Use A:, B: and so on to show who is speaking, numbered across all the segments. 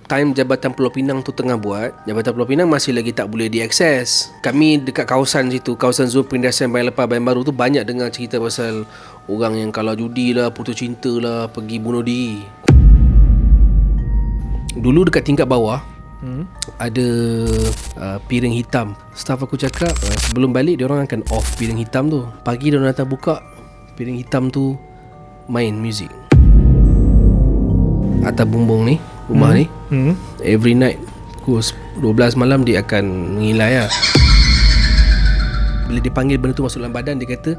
A: time Jabatan Pulau Pinang tu tengah buat, Jabatan Pulau Pinang masih lagi tak boleh diakses. Kami dekat kawasan situ, kawasan zon perindustrian Bayan Lepas, Bayan Baru tu, banyak dengar cerita pasal orang yang kalah judi lah, putus cinta lah, pergi bunuh diri. Dulu dekat tingkat bawah ada piring hitam. Staff aku cakap sebelum balik diorang akan off piring hitam tu. Pagi diorang datang buka, piring hitam tu main muzik. Atas bumbung ni, rumah ni, every night pukul 12 malam dia akan mengilai lah. Bila dia panggil benda tu masuk dalam badan, dia kata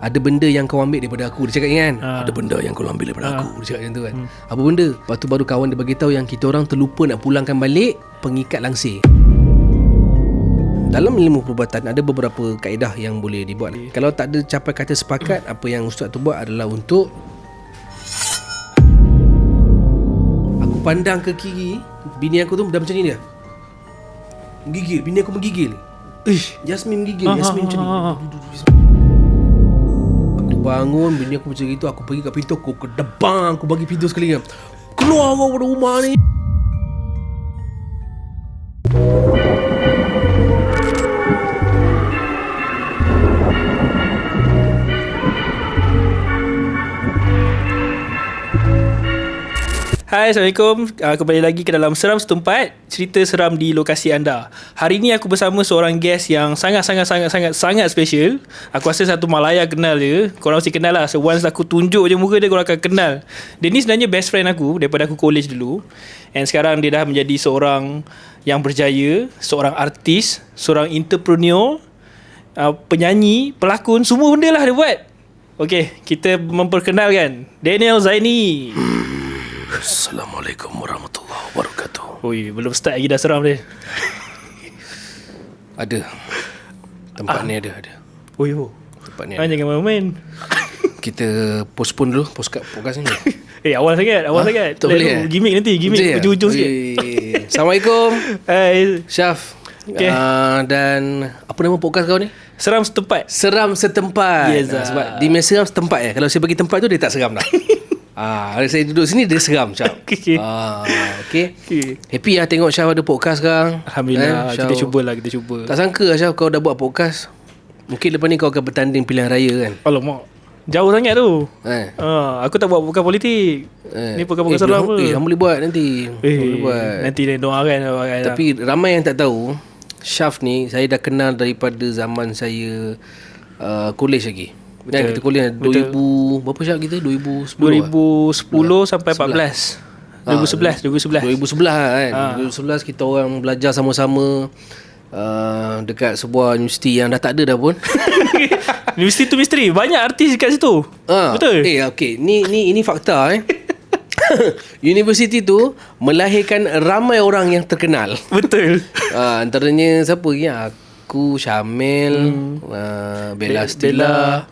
A: ada benda yang kau ambil daripada aku. Dia cakap kan, ada benda yang kau ambil daripada aku. Dia cakap macam tu kan. Apa benda? Lepas tu baru kawan dia beritahu yang kita orang terlupa nak pulangkan balik pengikat langsir. Dalam ilmu perubatan ada beberapa kaedah yang boleh dibuat. Kalau tak ada capai kata sepakat, apa yang ustaz tu buat adalah untuk aku pandang ke kiri, bini aku tu dah macam ni dia. Menggigil, bini aku menggigil. Yasmin menggigil, Yasmin macam ni. Aku bangun, bini aku macam itu, aku pergi kat pintu, aku kedebang, aku bagi pintu sekali kan. Keluar kau dari rumah ni.
B: Hai, Assalamualaikum. Kembali lagi ke dalam Seram Setempat, cerita seram di lokasi anda. Hari ni aku bersama seorang guest yang sangat special. Aku rasa satu Malaya kenal dia. Korang mesti kenal lah. So once aku tunjuk je muka dia, korang akan kenal. Dia ni sebenarnya best friend aku daripada aku college dulu. And sekarang dia dah menjadi seorang yang berjaya, seorang artis, seorang entrepreneur, penyanyi, pelakon, semua benda lah dia buat. Okay, kita memperkenalkan Daniel Zaini.
A: Assalamualaikum warahmatullahi wabarakatuh.
B: Oi, belum start lagi dah seram dia.
A: Ada. Tempat ni ada.
B: Oi,
A: tempat ni
B: ada. Jangan main-main.
A: Kita postpone dulu podcast ni.
B: Awal sangat.
A: Tak boleh.
B: Gimmick ujung-ujung sikit.
A: Assalamualaikum.
B: Hai,
A: Syaf.
B: Okay.
A: Dan apa nama podcast kau ni?
B: Seram Setempat.
A: Seram Setempat.
B: Yes,
A: sebab dia seram setempat ya. Kalau saya bagi tempat tu dia tak seram dah. Saya duduk sini dia seram Syaf.
B: Okay.
A: Happy lah tengok Syaf ada podcast sekarang.
B: Alhamdulillah. Kita cuba.
A: Tak sangka lah Syaf kau dah buat podcast. Mungkin lepas ni kau akan bertanding pilihan raya kan.
B: Alamak, jauh sangat tu. Aku tak buat podcast politik. Ni podcast seram apa.
A: Kamu boleh buat nanti. Boleh buat.
B: Nanti dia doakan.
A: Tapi ramai yang tak tahu, Syaf ni saya dah kenal daripada zaman saya college lagi. Betul. Kita kuliah 2000 berapa Syaf kita? 2010
B: sampai 14. 2011
A: kan. 2011 kita orang belajar sama-sama dekat sebuah universiti yang dah tak ada dah pun.
B: Universiti tu misteri, banyak artis kat situ. Betul?
A: Okay. Ini fakta universiti tu melahirkan ramai orang yang terkenal.
B: Betul.
A: Antaranya siapa ya? Aku, Syamil, Bella Stella,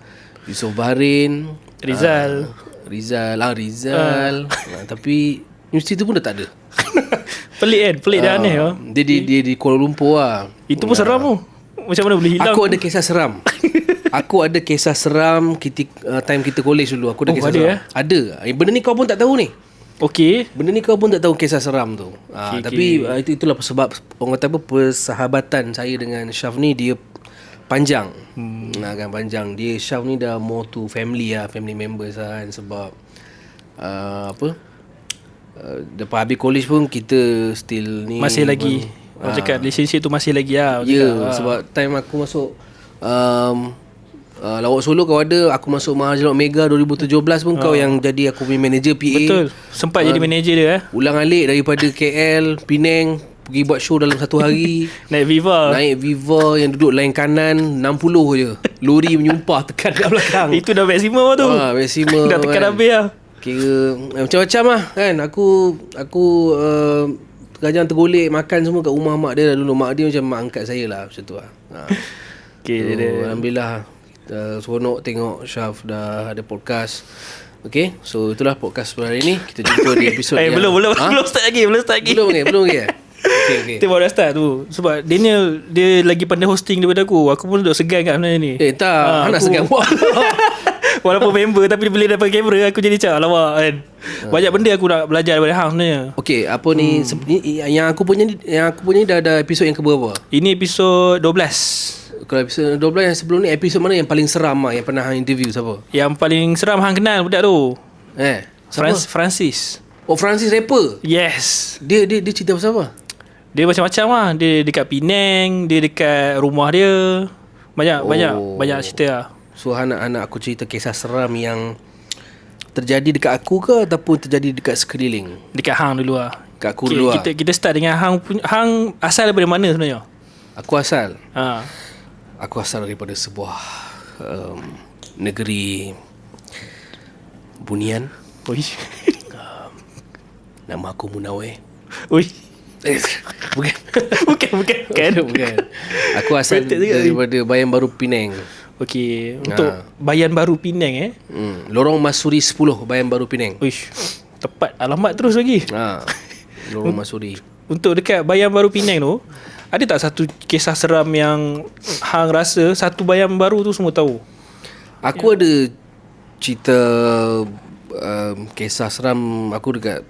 A: Yusof Baharin,
B: Rizal.
A: Tapi universiti tu pun dah tak ada.
B: Pelik dan aneh.
A: Dia di Kuala Lumpur lah.
B: Itu pun seram tu. Macam mana boleh hilang?
A: Aku ada kisah seram. Time kita college dulu. Aku ada kisah seram. Ada. Benda ni kau pun tak tahu ni.
B: Okay.
A: Benda ni kau pun tak tahu kisah seram tu. Tapi itulah sebab orang kata apa, persahabatan saya dengan Syaf ni dia panjang. Kan panjang. Dia Syaf ni dah more to family lah, family members lah kan. Sebab lepas habis college pun kita still ni
B: masih lagi. Orang cakap relationship tu masih lagi lah.
A: Sebab time aku masuk Lawak Solo kau ada, aku masuk Mahajarat Mega 2017 pun kau yang jadi aku punya manager PA.
B: Betul. Sempat jadi manager dia.
A: Ulang alik daripada KL, Penang, pergi buat show dalam satu hari.
B: Naik Viva yang duduk lain kanan 60 je. Lori menyumpah tekan kat belakang. Itu dah maksimum lah tu.
A: Maksimum
B: dah tekan habis lah.
A: Kira macam-macam lah kan. Aku terkajang tergolek makan semua kat rumah mak dia dulu. Mak dia macam mak angkat saya lah, macam tu lah. Alhamdulillah seronok tengok Syaf dah ada podcast. Okay, so itulah podcast hari ni. Kita jumpa di episod yang
B: belum start lagi.
A: Belum lagi. Okay.
B: Kita baru dah start tu. Sebab Daniel dia lagi pandai hosting daripada aku. Aku pun duduk segan kat sebenarnya ni.
A: Tak nak segan.
B: Walaupun member tapi bila dapat kamera aku jadi macam alamak kan. Banyak benda aku nak belajar daripada hang sebenarnya.
A: Okey, apa ni yang aku punya ni dah ada episod yang keberapa?
B: Ini episod 12.
A: Kalau episod 12 yang sebelum ni, episod mana yang paling seram yang pernah hang interview siapa?
B: Yang paling seram hang kenal budak tu.
A: Siapa?
B: Francis.
A: Oh, Francis rapper.
B: Yes.
A: Dia cerita pasal apa?
B: Dia macam-macam lah. Dia dekat Penang, dia dekat rumah dia. Banyak cerita lah.
A: So anak-anak aku cerita kisah seram yang terjadi dekat aku ke ataupun terjadi dekat sekeliling?
B: Dekat hang dulu lah.
A: Dekat aku dulu lah.
B: Kita start dengan hang asal daripada mana sebenarnya?
A: Aku asal daripada sebuah negeri Bunian.
B: Oi.
A: Nama aku Munawir.
B: Oi.
A: Bukan. Bukan. Aku asal daripada Bayan Baru Penang.
B: Okey, untuk Bayan Baru Penang
A: Lorong Masuri 10 Bayan Baru Penang.
B: Uish, tepat alamat terus lagi.
A: Lorong Masuri.
B: Untuk dekat Bayan Baru Penang tu, ada tak satu kisah seram yang hang rasa satu Bayan Baru tu semua tahu?
A: Aku ada cerita kisah seram aku dekat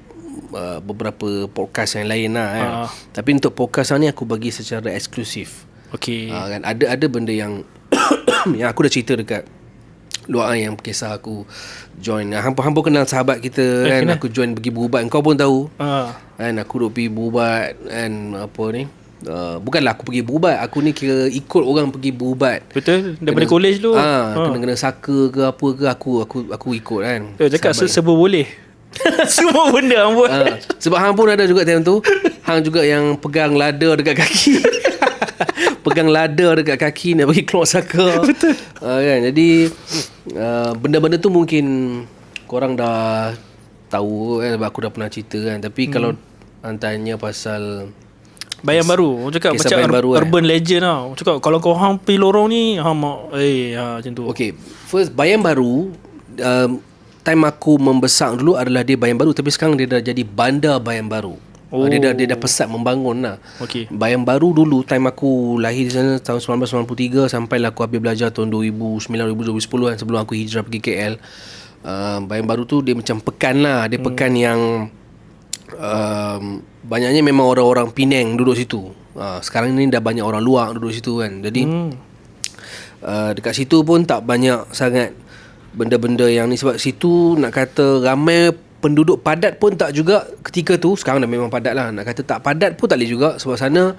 A: beberapa podcast yang lain lah Tapi untuk podcast ni aku bagi secara eksklusif.
B: Okey.
A: Kan ada benda yang yang aku dah cerita dekat luar yang kisah aku join. Hampa kenal sahabat kita kan, aku join pergi berubat. Kau pun tahu kan, aku duk pergi berubat kan, apa ni, bukanlah aku pergi berubat, aku ni kira ikut orang pergi berubat.
B: Betul, daripada kolej tu
A: kena saka ke apa ke, aku ikut kan.
B: Cakap serba boleh. Semua benda hang buat.
A: Sebab hang pun ada juga time tu, hang juga yang pegang ladder dekat kaki. Pegang ladder dekat kaki nak bagi keluar saka. Betul. Kan, jadi benda-benda tu mungkin korang dah tahu kan, sebab aku dah pernah cerita kan. Tapi kalau tanya pasal
B: Bayan Baru, cakap macam urban legend lah. Cakap kalau kau hang pergi lorong ni macam tu.
A: Okay, first Bayan Baru, time aku membesar dulu adalah dia Bayan Baru, tapi sekarang dia dah jadi Bandar Bayan Baru. Dia dah pesat membangun lah. Bayan Baru dulu time aku lahir di sana tahun 1993 sampailah aku habis belajar tahun 2009-2010 kan, sebelum aku hijrah pergi KL. Bayan Baru tu dia macam pekan lah. Dia pekan yang banyaknya memang orang-orang Penang duduk situ. Sekarang ni dah banyak orang luar duduk situ kan. Jadi dekat situ pun tak banyak sangat benda-benda yang ni, sebab situ nak kata ramai penduduk padat pun tak juga ketika tu. Sekarang dah memang padat lah. Nak kata tak padat pun tak boleh juga, sebab sana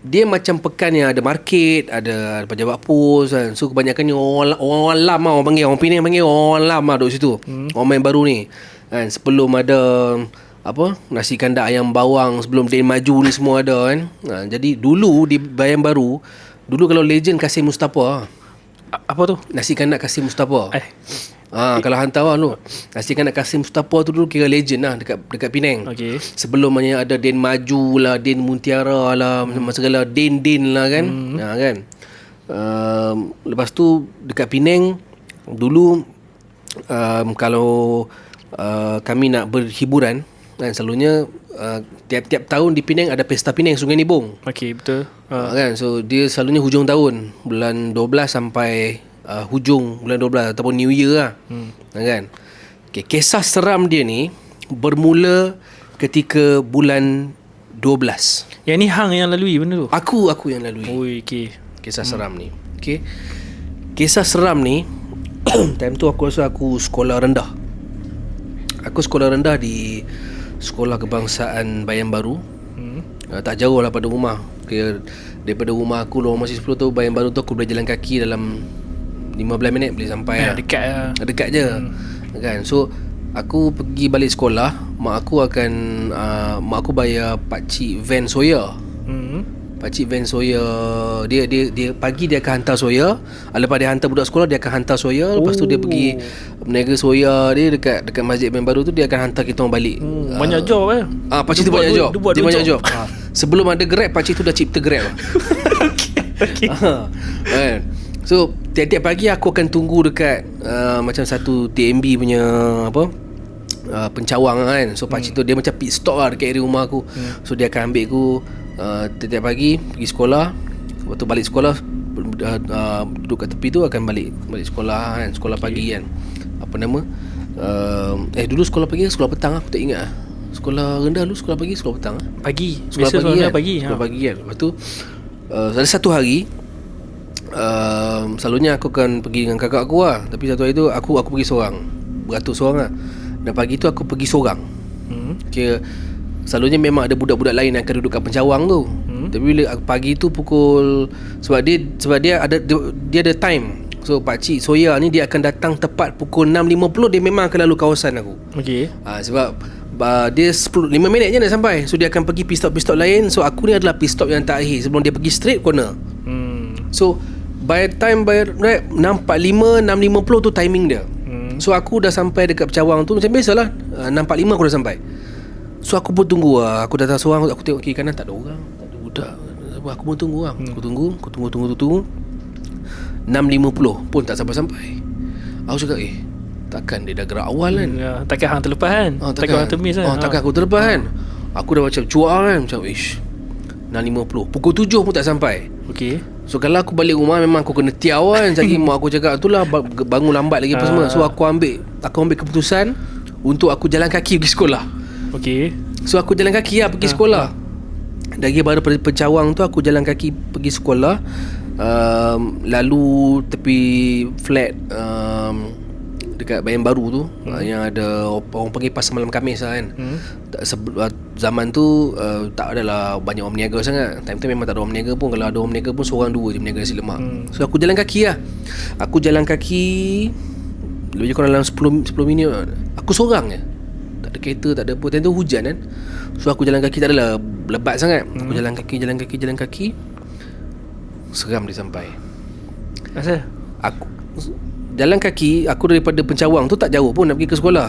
A: dia macam pekan yang ada market, ada pejabat pos kan. So kebanyakannya orang lam lah, orang panggil, orang Penang panggil orang lam lah duduk situ. Orang Bayan Baru ni kan, sebelum ada nasi kandak ayam bawang, sebelum Din Maju ni semua ada kan. Jadi dulu di Bayan Baru, dulu kalau legend Kasim Mustafa.
B: Apa tu?
A: Nasi kandak Kasim Mustafa. Kalau hang tahu tu, nasi kandak Kasim Mustafa tu dulu kira legend lah dekat Penang. Sebelum ada Din Maju lah, Din Muntiara lah, segala Din lah kan. Kan. Lepas tu dekat Penang dulu, kalau kami nak berhiburan kan, selalunya tiap-tiap tahun di Penang ada Pesta Penang Sungai Nibong.
B: Betul.
A: Kan, so dia selalunya hujung tahun, bulan 12 sampai hujung bulan 12 ataupun New Year lah. Kan. Kisah seram dia ni bermula ketika bulan 12.
B: Yang ni hang yang lalui benda tu?
A: Aku yang lalui. Kisah seram ni. Kisah seram ni time tu aku rasa aku sekolah rendah. Aku sekolah rendah di Sekolah Kebangsaan Bayan Baru. Tak jauh lah pada rumah. Daripada rumah aku, Lorong Masih 10 tu, Bayan Baru tu aku boleh jalan kaki dalam 15 minit boleh sampai. Dekat je. Kan. So aku pergi balik sekolah, mak aku bayar pakcik van soya. Pakcik van soya, dia pagi dia akan hantar soya. Lepas dia hantar budak sekolah, dia akan hantar soya. Lepas tu dia pergi berniaga soya dia dekat Masjid Bayan Baru tu, dia akan hantar kita orang balik.
B: Banyak job
A: pakcik tu banyak job. Dia banyak job. Sebelum ada Grab, pakcik tu dah cipta Grab. Kan. So tiap-tiap pagi aku akan tunggu dekat macam satu TMB punya pencawang kan. So pakcik tu dia macam pit stop lah dekat area rumah aku. So dia akan ambil aku tiap-tiap pagi pergi sekolah. Waktu balik sekolah duduk kat tepi tu akan balik sekolah kan, sekolah pagi kan. Apa nama? Dulu sekolah pagi ke sekolah petang aku tak ingat lah. Sekolah rendah dulu sekolah pagi, sekolah petang
B: Pagi.
A: sekolah
B: Biasa
A: pagi kan?
B: pagi.
A: Sekolah pagi kan. Lepas tu ada satu hari selalunya aku akan pergi dengan kakak aku lah. Tapi satu hari tu aku pergi seorang, beratur seorang lah. Dan pagi tu aku pergi seorang. Kira selalunya memang ada budak-budak lain yang akan duduk kat pencawang tu. Tapi bila pagi tu pukul, sebab dia ada time. So pakcik Soya ni dia akan datang tepat pukul 6.50. Dia memang akan lalu kawasan aku.
B: Okey.
A: Sebab dia 5 minit je nak sampai. So dia akan pergi pit stop lain. So aku ni adalah pit stop yang terakhir sebelum dia pergi straight corner. So by 6.45 6.50 tu timing dia. So aku dah sampai dekat Pecawang tu macam biasalah. 6.45 aku dah sampai. So aku pun tunggu lah. Aku datang seorang, aku tengok kiri kanan tak ada orang, tak ada budak. Aku pun tunggu lah. Aku tunggu 6.50 pun tak sampai-sampai. Aku cakap takkan dia dah gerak awal kan.
B: Takkan hang terlepas kan. Takkan hang termiss kan.
A: Takkan aku terlepas kan. Aku dah macam cuak kan. Macam 6.50 pukul 7 pun tak sampai.
B: Okey.
A: So kalau aku balik rumah memang aku kena tiaw kan. Cari mak aku cakap itulah bangun lambat lagi apa semua. So aku ambil keputusan untuk aku jalan kaki pergi sekolah.
B: Okey.
A: So aku jalan kaki lah pergi sekolah. Daripada Pencawang tu aku jalan kaki pergi sekolah. Lalu tepi flat dekat Bayan Baru tu, yang ada orang panggil Pasar Malam Khamis lah kan. Zaman tu tak adalah banyak orang berniaga sangat. Time tu memang tak ada orang berniaga pun. Kalau ada orang berniaga pun seorang dua je berniaga nasi lemak. So aku jalan kaki lah. Aku jalan kaki lebih kurang dalam 10 minit. Aku seorang je, tak ada kereta, tak ada apa. Time tu hujan kan. So aku jalan kaki, tak adalah lebat sangat. Aku jalan kaki. Seram dia sampai.
B: Asal?
A: Aku jalan kaki, aku daripada Pencawang tu tak jauh pun nak pergi ke sekolah.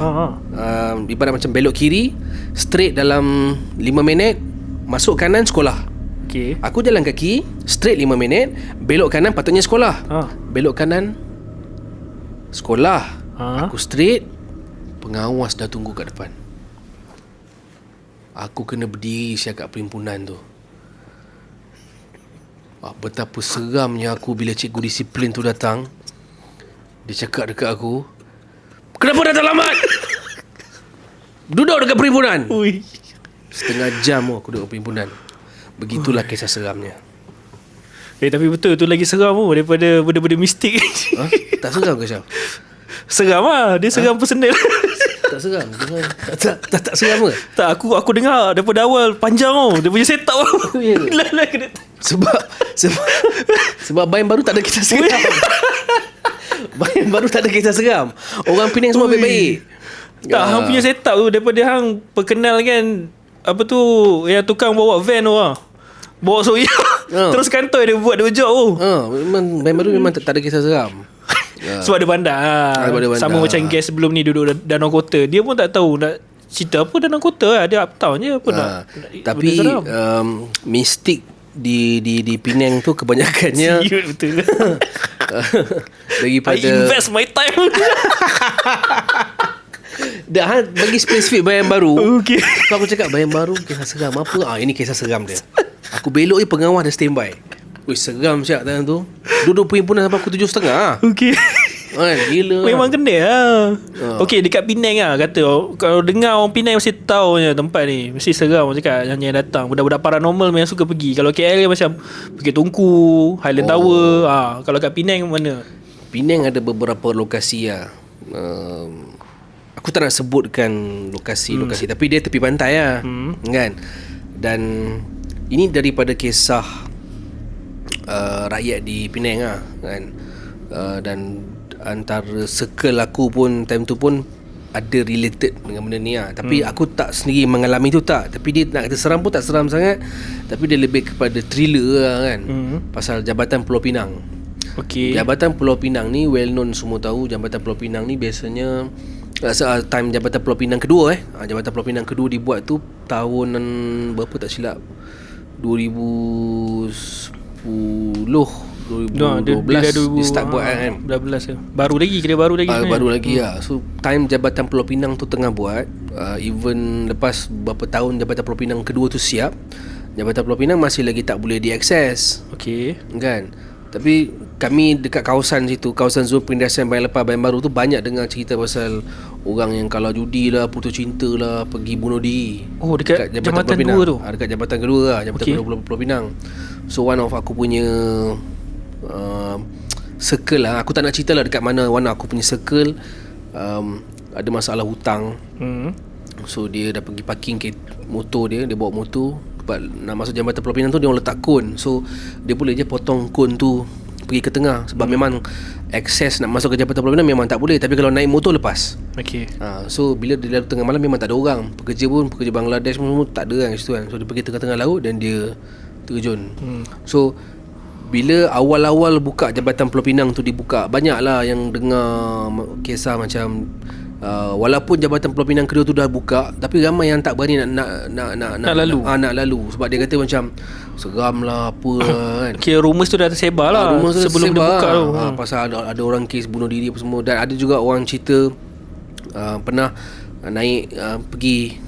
A: Ibarat macam belok kiri, straight dalam 5 minit, masuk kanan sekolah.
B: Okey.
A: Aku jalan kaki, straight 5 minit, belok kanan patutnya sekolah. Belok kanan sekolah. Aku straight, pengawas dah tunggu kat depan. Aku kena berdiri siap kat perhimpunan tu. Betapa seramnya aku bila cikgu disiplin tu datang. Dia cakap dekat aku, "Kenapa datang lambat? Duduk dekat perhimpunan."
B: Ui.
A: Setengah jam aku duduk perhimpunan. Begitulah kisah seramnya.
B: Tapi betul tu lagi seram daripada benda-benda mistik.
A: Tak seram ke Syam?
B: Seram lah. Dia seram personal.
A: Tak seram? Tak seram ke?
B: Tak, aku dengar daripada awal panjang dia punya setup
A: Sebab Bayan Baru tak ada kisah seram. Bayan Baru tak ada kisah seram. Orang Penang semua baik-baik.
B: Tak, hang punya setup tu daripada hang perkenal kan, apa tu, yang tukang bawa van tu lah, bawa Soya. Terus kantor dia buat 2 job
A: memang Bayan Baru memang tak ada kisah seram.
B: Sebab dia pandai sama macam guest sebelum ni duduk Danau Kota. Dia pun tak tahu nak cerita apa Danau Kota lah. Dia uptown je apa nak.
A: Tapi mistik di Penang tu kebanyakannya
B: betul.
A: daripada
B: I invest my time.
A: dah bagi spesifik Bayan Baru.
B: Okay.
A: So aku cakap Bayan Baru kisah seram apa? Ini kisah seram dia. Aku belok je, pengawas dah standby. Seram siap time tu. Duduk perhimpunan sampai pukul 7.30.
B: Okay.
A: Gila.
B: Memang kena lah. Okay, dekat Penang lah kata. Kalau dengar orang Penang mesti tahu je tempat ni. Mesti seram orang cakap yang datang. Budak-budak paranormal yang suka pergi. Kalau KL macam Bukit Tungku, Highland Tower. Kalau kat Penang mana?
A: Penang ada beberapa lokasi lah. Aku tak nak sebutkan lokasi, tapi dia tepi pantai lah. Kan? Dan ini daripada kisah rakyat di Penang lah kan. Dan antara circle aku pun time tu pun ada related dengan benda ni lah. Tapi aku tak sendiri mengalami tu tak. Tapi dia nak kata seram pun tak seram sangat. Tapi dia lebih kepada thriller lah kan. Pasal Jabatan Pulau Pinang.
B: Okay.
A: Jabatan Pulau Pinang ni well known, semua tahu. Jabatan Pulau Pinang ni biasanya time Jabatan Pulau Pinang kedua Jabatan Pulau Pinang kedua dibuat tu tahun berapa tak silap, 2010 2012 dia start buat kan.
B: 12 baru lagi
A: baru lagi lah. So time Jabatan Pulau Pinang tu tengah buat, even lepas berapa tahun Jabatan Pulau Pinang kedua tu siap, Jabatan Pulau Pinang masih lagi tak boleh diakses.
B: Okay.
A: Kan. Tapi kami dekat kawasan situ, kawasan zon perindustrian Bayan Lepas, Bayan Baru tu banyak dengar cerita pasal orang yang kalau judi lah, putus cinta lah, pergi bunuh diri.
B: Oh, dekat Jambatan
A: Pulau Pinang.
B: 2 tu?
A: Dekat Jambatan kedua lah, Jambatan
B: Okay.
A: kedua Pulau Pinang. So one of aku punya circle lah, aku tak nak cerita lah dekat mana aku punya circle ada masalah hutang. So dia dah pergi parking motor dia bawa motor. Sebab nak masuk Jambatan Pulau Pinang tu dia orang letak kon. So dia boleh je potong kon tu pergi ke tengah. Sebab memang akses nak masuk ke Jambatan Pulau Pinang memang tak boleh. Tapi kalau naik motor lepas.
B: Okay.
A: So bila dia lalu tengah malam memang tak ada orang. Pekerja Bangladesh semua tak ada kan kat situ kan. So dia pergi tengah-tengah laut dan dia terjun. So bila awal-awal buka Jambatan Pulau Pinang tu dibuka, banyaklah yang dengar kisah macam walaupun Jambatan Pulau Pinang kedua tu dah buka, tapi ramai yang tak berani nak
B: lalu.
A: Nak lalu sebab dia kata macam seram lah apa kan.
B: Okay, rumours tu dah tersebar lah sebelum dia buka tu.
A: Pasal ada orang kes bunuh diri apa semua. Dan ada juga orang cerita pernah naik pergi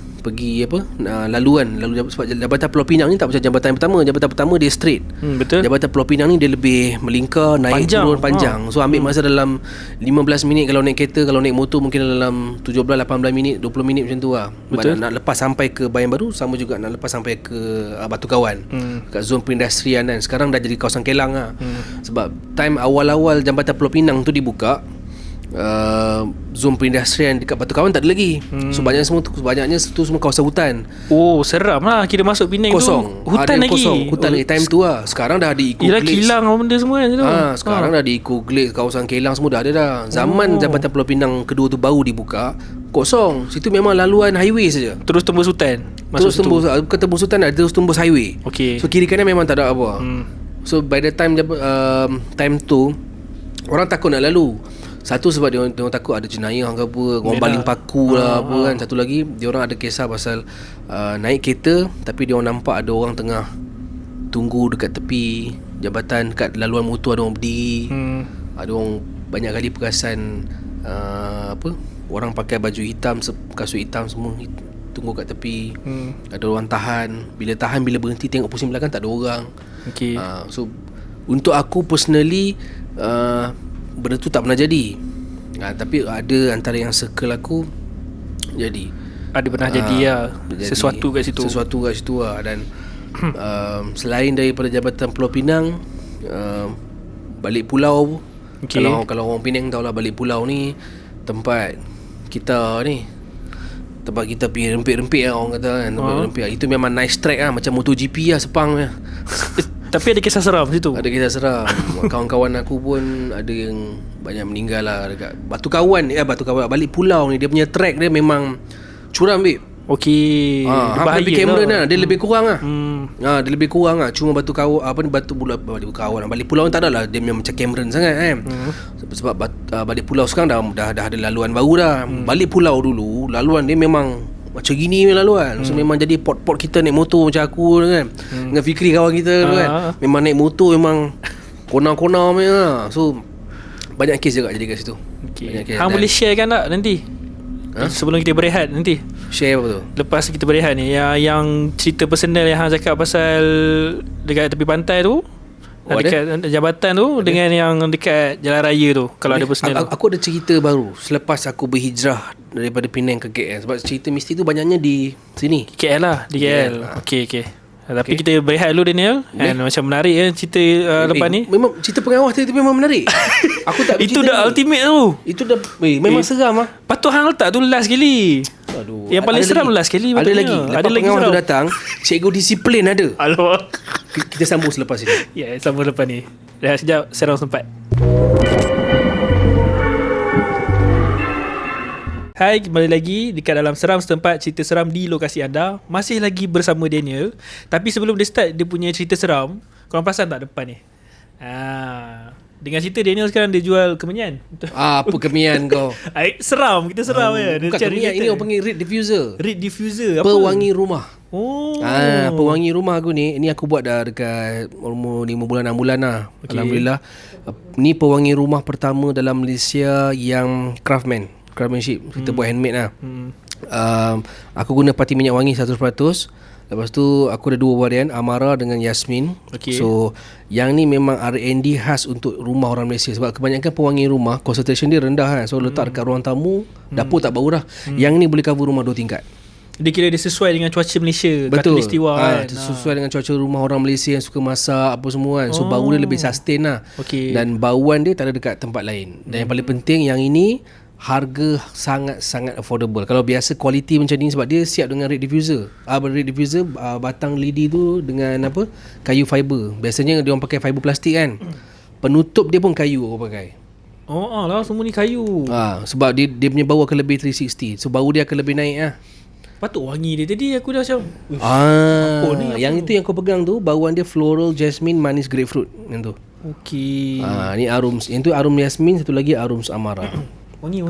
A: lalu sebab Jambatan Pulau Pinang ni tak macam jambatan yang pertama. Jambatan pertama dia straight.
B: Betul.
A: Jambatan Pulau Pinang ni dia lebih melingkar, naik
B: Panjang.
A: turun panjang. So ambil masa dalam 15 minit kalau naik kereta, kalau naik motor mungkin dalam 17 18 minit, 20 minit macam tu lah.
B: Betul.
A: Nak lepas sampai ke Bayan Baru, sama juga nak lepas sampai ke Batu Kawan. Kat zon perindustrian kan. Sekarang dah jadi kawasan Kelang lah. Sebab time awal-awal Jambatan Pulau Pinang tu dibuka, zon perindustrian dekat Batu Kawan tak ada lagi. So banyaknya semua kawasan hutan.
B: Oh, seram lah. Kira masuk Penang
A: Kosong.
B: tu hutan lagi.
A: Hutan lagi time tu lah. Sekarang dah ada eco
B: Yelah,
A: glades.
B: kilang apa benda semua kan tu.
A: Sekarang dah ada eco glades, kawasan Kelang semua dah ada dah. Zaman Jambatan Pulau Pinang kedua tu baru dibuka, kosong. Situ memang laluan highway saja.
B: Terus tembus hutan.
A: Terus tembus, bukan tembus hutan dah, terus tembus highway.
B: Okay.
A: So kiri kanan memang tak ada apa. So by the time time tu orang takut nak lalu. Satu sebab dia orang takut ada jenayah ke apa, orang baling paku lah apa kan. Satu lagi dia orang ada kisah pasal naik kereta tapi dia orang nampak ada orang tengah tunggu dekat tepi jambatan, dekat laluan motor ada orang berdiri. Ada orang banyak kali perasan orang pakai baju hitam, kasut hitam semua tunggu kat tepi. Ada orang tahan, bila berhenti tengok pusing belakang tak ada orang.
B: Okay.
A: So untuk aku personally benda tu tak pernah jadi. Tapi ada antara yang circle aku jadi.
B: Ada pernah jadi lah sesuatu kat situ.
A: Lah. Dan selain daripada Jambatan Pulau Pinang, balik pulau. Okay. Kalau orang Penang tahu lah, balik pulau ni tempat kita pergi rempit-rempit lah orang kata kan. Tempat rempit. Itu memang nice track lah, macam MotoGP lah Sepang lah.
B: Tapi ada kisah seram situ.
A: Ada kisah seram. Kawan-kawan aku pun ada yang banyak meninggal lah dekat Batu Kawan. Balik pulau ni dia punya track dia memang curam babe.
B: Okey.
A: Bahaya kamera lah. Dia lebih kurang lah. Dia lebih kurang lah. Cuma Batu Kawan Balik Kawan. Balik pulau ni tak adalah dia memang macam Cameron sangat kan. Sebab balik pulau sekarang dah ada laluan baru dah. Balik pulau dulu laluan dia memang macam gini laluan. So memang jadi pot-pot kita naik motor macam aku kan. Dengan Fikri kawan kita kan. Memang naik motor memang kona-kona punya lah. So banyak kes juga jadi kat situ.
B: Okay. Hang boleh share kan tak nanti? Sebelum kita berehat nanti.
A: Share apa tu?
B: Lepas kita berehat ni, yang cerita personal yang hang cakap pasal dekat tepi pantai tu, dekat jabatan tu, dengan yang dekat jalan raya tu, kalau ada personal.
A: Aku ada cerita baru selepas aku berhijrah daripada Penang ke KL. Sebab cerita mesti tu banyaknya di sini,
B: KL lah, di KL. Okay. Tapi kita berehat dulu Daniel. Macam menarik cerita lepas ni.
A: Memang cerita pengawas tadi tu memang menarik. Aku tak
B: itu dah ultimate tu.
A: Itu dah memang seram lah.
B: Patut hang letak tu last sekali.
A: Aduh.
B: Yang paling seram last sekali.
A: Ada lagi. Lepas pengawas tu datang, cikgu disiplin ada.
B: Alamak.
A: Kita sambung selepas ini.
B: Ya, sambung lepas ni. Rehat sekejap, serang sempat. Hai, kembali lagi dekat dalam Seram Setempat, cerita seram di lokasi anda. Masih lagi bersama Daniel. Tapi sebelum dia start dia punya cerita seram, korang perasan tak depan ni? Dengan cerita Daniel sekarang dia jual kemenyan.
A: Apa kemenyan kau?
B: Seram, kita seram kan.
A: Bukan kemenyan, ini orang panggil reed diffuser.
B: Reed diffuser apa?
A: Pewangi rumah.
B: Pewangi
A: rumah aku ni aku buat dah dekat umur 5 bulan 6 bulan lah. Okay. Alhamdulillah. Ni pewangi rumah pertama dalam Malaysia yang craftsmanship. Kita buat handmade lah. Aku guna pati minyak wangi 100%. Lepas tu aku ada 2 varian, Amara dengan Yasmin.
B: Okay.
A: So yang ni memang R&D khas untuk rumah orang Malaysia. Sebab kebanyakan pewangi rumah concentration dia rendah kan. So letak dekat ruang tamu, dapur tak bau dah. Yang ni boleh cover rumah 2 tingkat.
B: Dia kira dia sesuai dengan cuaca Malaysia.
A: Betul.
B: Khatulistiwa kan.
A: Sesuai dengan cuaca rumah orang Malaysia yang suka masak apa semua kan. So bau dia lebih sustain lah.
B: Okay.
A: Dan bauan dia tak ada dekat tempat lain. Dan yang paling penting yang ini harga sangat-sangat affordable. Kalau biasa quality macam ni sebab dia siap dengan red diffuser. Red diffuser batang lidi tu dengan apa? Kayu fiber. Biasanya dia orang pakai fiber plastik kan. Penutup dia pun kayu orang pakai.
B: Oh lah, semua ni kayu.
A: Sebab dia punya bau akan lebih 360. So bau dia akan lebih naik lah.
B: Patut wangi dia. Tadi aku dah macam
A: yang itu yang kau pegang tu bauan dia floral, jasmine, manis grapefruit yang tu.
B: Okey.
A: Ni arums. Yang tu arum Yasmin, satu lagi arums Amara.
B: Wangi.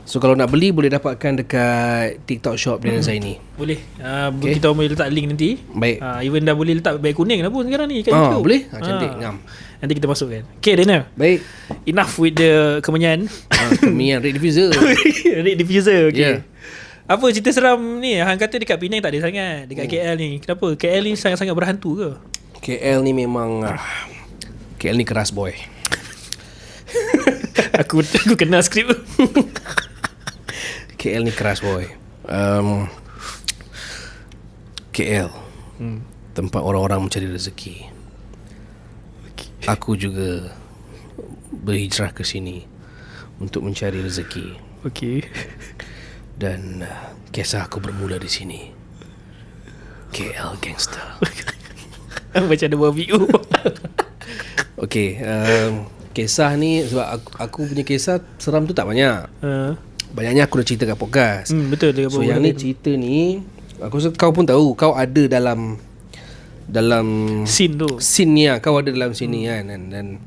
A: So kalau nak beli boleh dapatkan dekat TikTok shop Daniel Zaini.
B: Boleh. Kita boleh letak link nanti.
A: Baik.
B: Even dah boleh letak beg kuning dah pun sekarang ni kat YouTube.
A: Boleh? Cantik, ngam.
B: Nanti kita masukkan. Okay Daniel.
A: Baik.
B: Enough with the kemenyan.
A: Kemenyan red diffuser.
B: Red diffuser. Okay.
A: Yeah.
B: Apa cerita seram ni? Hang kata dekat Penang tak ada sangat. Dekat KL ni. Kenapa? KL ni sangat-sangat berhantu ke?
A: KL ni memang KL ni keras boy.
B: aku kenal skrip tu.
A: KL ni keras boy. KL tempat orang-orang mencari rezeki. Aku juga berhijrah ke sini untuk mencari rezeki.
B: Okey.
A: Dan kisah aku bermula di sini. KL Gangster.
B: Macam ada buah view.
A: Okay, kisah ni sebab aku punya kisah seram tu tak banyak. Banyaknya aku dah cerita kat podcast.
B: Betul.
A: So yang ni cerita ni aku rasa kau pun tahu. Kau ada dalam
B: scene tu.
A: Scene ni lah. Kau ada dalam sini kan. Dan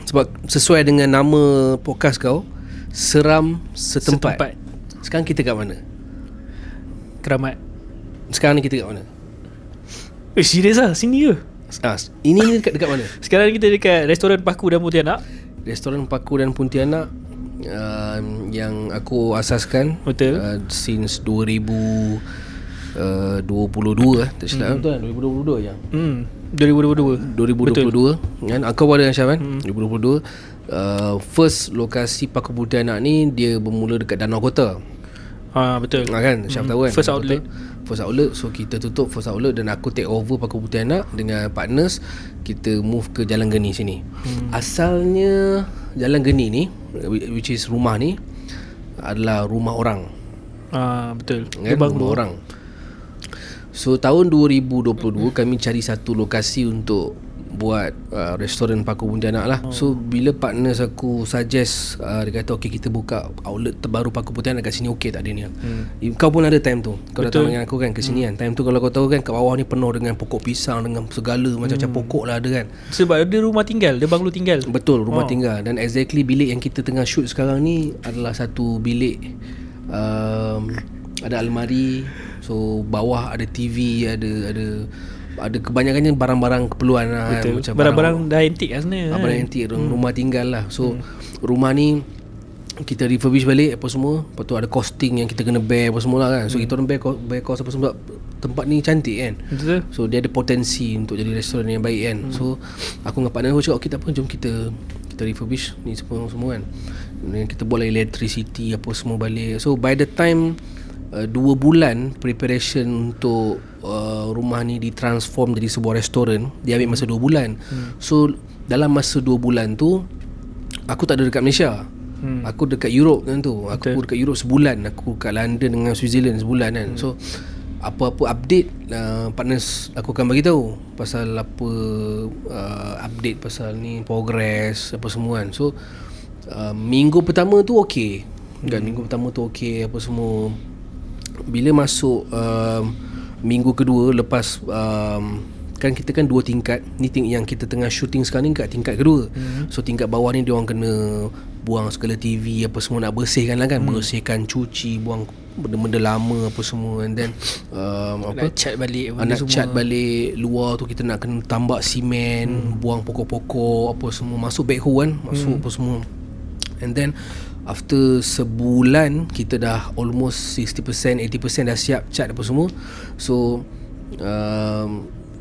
A: sebab sesuai dengan nama podcast kau, Seram Setempat. Sekarang kita kat mana?
B: Keramat.
A: Sekarang ni kita kat mana?
B: Serius lah? Sini ke?
A: Ini dekat mana?
B: Sekarang kita dekat Restoran Paku dan Pontianak.
A: Restoran Paku dan Pontianak yang aku asaskan.
B: Betul.
A: Since 2022 tak silap betul kan? 2022 je. 2022 kan? Aku ada Syam kan? 2022. First lokasi Paku Pontianak ni dia bermula dekat Danau Kota.
B: Betul.
A: Kan? Syam tahu kan?
B: First outlet.
A: So kita tutup first outlet dan aku take over Paku Pontianak dengan partners. Kita move ke Jalan Geni sini. Asalnya Jalan Geni ni, which is rumah ni, adalah rumah orang.
B: Betul.
A: Kan? Rumah orang. So tahun 2022 kami cari satu lokasi untuk buat restoran Paku Pontianak lah. So bila partners aku suggest, dia kata okay kita buka outlet terbaru Paku Pontianak kat sini, okay tak ada ni. Kau pun ada time tu. Kau datang dengan aku kan ke sini kan. Time tu kalau kau tahu kan kat bawah ni penuh dengan pokok pisang, dengan segala macam-macam pokok lah ada kan.
B: Sebab ada rumah tinggal, ada banglo tinggal.
A: Betul, rumah tinggal. Dan exactly bilik yang kita tengah shoot sekarang ni adalah satu bilik, ada almari. So bawah ada TV, ada kebanyakannya barang-barang keperluan lah.
B: Macam barang-barang dah antik lah sebenarnya.
A: Barang antik, rumah tinggal lah. So rumah ni kita refurbish balik apa semua. Lepas tu ada costing yang kita kena bear apa semua lah kan. So kita orang bear cost apa semua. Tempat ni cantik kan.
B: Betul.
A: So dia ada potensi untuk jadi restoran yang baik kan. So aku dengan partner aku cakap kita apa, jom kita refurbish ni semua kan. Dan kita buat electricity apa semua balik. So by the time 2 bulan preparation untuk rumah ni ditransform jadi sebuah restoran, dia ambil masa 2 bulan. So dalam masa 2 bulan tu aku tak ada dekat Malaysia. Aku dekat Europe kan tu. Aku dekat Europe sebulan. Aku kat London dengan Switzerland sebulan kan. So apa-apa update partners aku akan bagi tahu pasal apa, update pasal ni, progress apa semua kan. So minggu pertama tu okey. Dan minggu pertama tu okey apa semua. Bila masuk minggu kedua lepas kan kita kan 2 tingkat ni, yang kita tengah shooting sekarang ni kat tingkat kedua. So tingkat bawah ni dia orang kena buang segala TV apa semua, nak bersihkan lah kan. Bersihkan, cuci, buang benda-benda lama apa semua. And then
B: nak cat balik
A: cat balik. Luar tu kita nak kena tambak simen, buang pokok-pokok apa semua, masuk backhoe kan, masuk apa semua. And then After sebulan kita dah almost 60%, 80% dah siap cat apa semua. So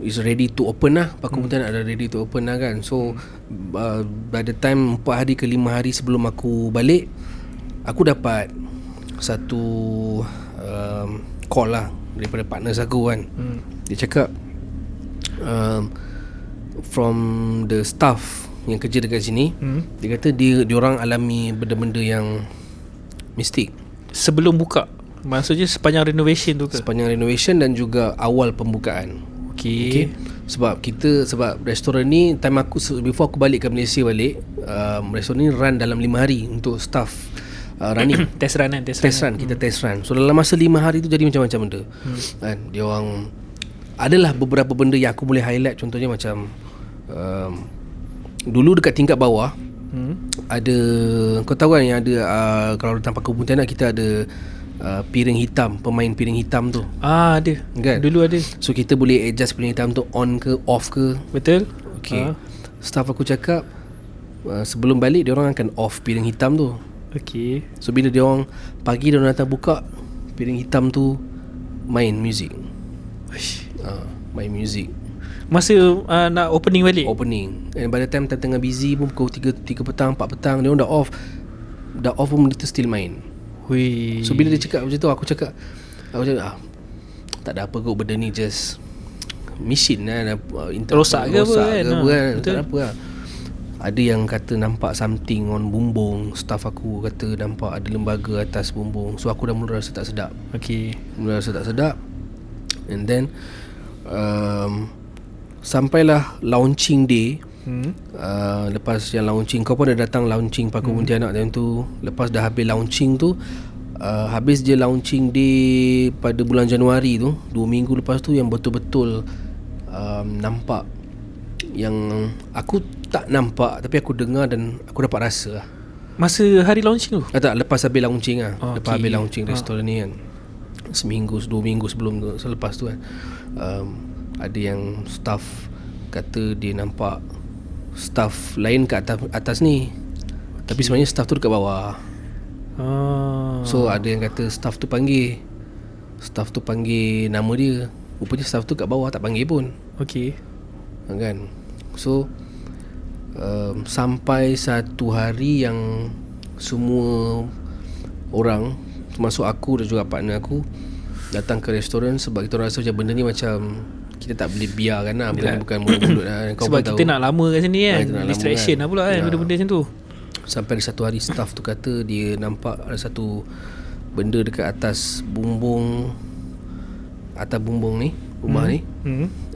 A: is ready to open lah. Paku Pontianak dah ready to open lah kan. So by the time 4 hari ke 5 hari sebelum aku balik, aku dapat satu call lah daripada partners aku kan. Dia cakap from the staff yang kerja dekat sini, dia kata dia orang alami benda-benda yang mistik
B: Sebelum buka, maksudnya sepanjang renovation tu ke?
A: sepanjang renovation dan juga awal pembukaan.
B: Okay.
A: Sebab restoran ni time aku before aku balik ke Malaysia balik, restoran ni run dalam 5 hari untuk staff running.
B: Test run.
A: Kita test run. So dalam masa 5 hari tu jadi macam-macam benda. Kan dia orang adalah beberapa benda yang aku boleh highlight. Contohnya macam dulu dekat tingkat bawah ada, kau tahu kan yang ada kalau datang Paku Pontianak kita ada piring hitam, pemain piring hitam tu.
B: Ada
A: Kan?
B: dulu ada.
A: So kita boleh adjust piring hitam tu on ke off ke.
B: Betul.
A: Okay. Staff aku cakap sebelum balik dia orang akan off piring hitam tu.
B: Okay.
A: So bila dia orang pagi dia orang datang buka, piring hitam tu main music. Main music
B: Masa nak opening balik.
A: opening. And by the time tengah busy pun pukul 3 petang, 4 petang dia orang dah off pun benda tu still main.
B: Hui.
A: So bila dia cakap macam tu, aku cakap tak ada apa kot, benda ni just machine lah,
B: Rosak ke apa kan?
A: Tak ada apa lah. Ada yang kata nampak something on bumbung. Staff aku kata nampak ada lembaga atas bumbung. So aku dah mula rasa tak sedap.
B: Okay.
A: And then sampailah launching day. Lepas yang launching, kau pun dah datang launching Paku Pontianak time tu. Lepas dah habis launching tu, habis je launching day pada bulan Januari tu, 2 minggu lepas tu yang betul-betul nampak. Yang aku tak nampak tapi aku dengar dan aku dapat rasa lah.
B: Masa hari launching tu?
A: Tak, lepas habis launching lah. Lepas
B: Okay.
A: habis launching restoran ni kan, seminggu, 2 minggu sebelum tu, selepas tu kan, ada yang staff kata dia nampak staff lain kat atas ni. Tapi sebenarnya staff tu dekat bawah. So ada yang kata staff tu panggil nama dia. Rupanya staff tu kat bawah tak panggil pun.
B: Okay.
A: Kan. So sampai satu hari yang semua orang, termasuk aku dan juga partner aku, datang ke restoran sebab kita rasa macam benda ni macam kita tak boleh biarkan lah. Bukan mulut-mulut lah. Kau
B: Sebab
A: pun
B: kita
A: tahu.
B: nak lama kat sini kan.
A: Kita nak lama
B: Distraction
A: kan.
B: lah pula kan, benda-benda macam tu.
A: Sampai ada satu hari staff tu kata dia nampak ada satu benda dekat atas bumbung ni, rumah ni.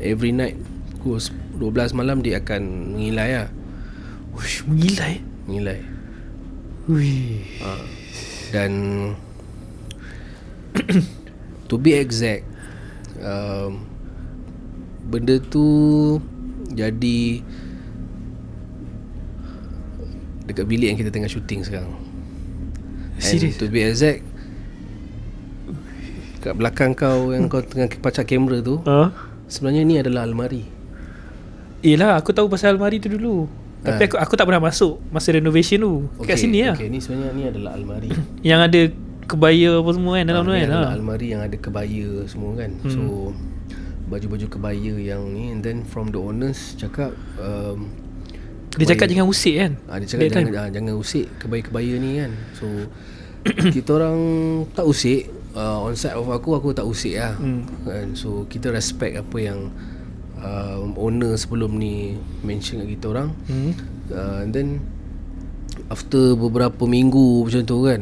A: Every night pukul 12 malam dia akan mengilai lah.
B: Uish, mengilai.
A: Dan to be exact, benda tu jadi dekat bilik yang kita tengah shooting sekarang.
B: Serius?
A: And to be exact, kat belakang kau yang kau tengah pacak kamera tu, sebenarnya ni adalah almari.
B: Yelah, aku tahu pasal almari tu dulu. Tapi aku tak pernah masuk masa renovation tu. Kat sini lah.
A: Okay, ni sebenarnya ni adalah almari.
B: Yang ada kebaya apa semua kan dalam tu
A: Ni
B: kan.
A: adalah almari yang ada kebaya semua kan. So baju-baju kebaya yang ni. And then from the owners cakap
B: Dia cakap jangan usik kan.
A: dia cakap jangan usik kebaya-kebaya ni kan. So kita orang tak usik. On side of aku tak usik lah kan. So kita respect apa yang owner sebelum ni mention kat kita orang. And then after beberapa minggu macam tu kan,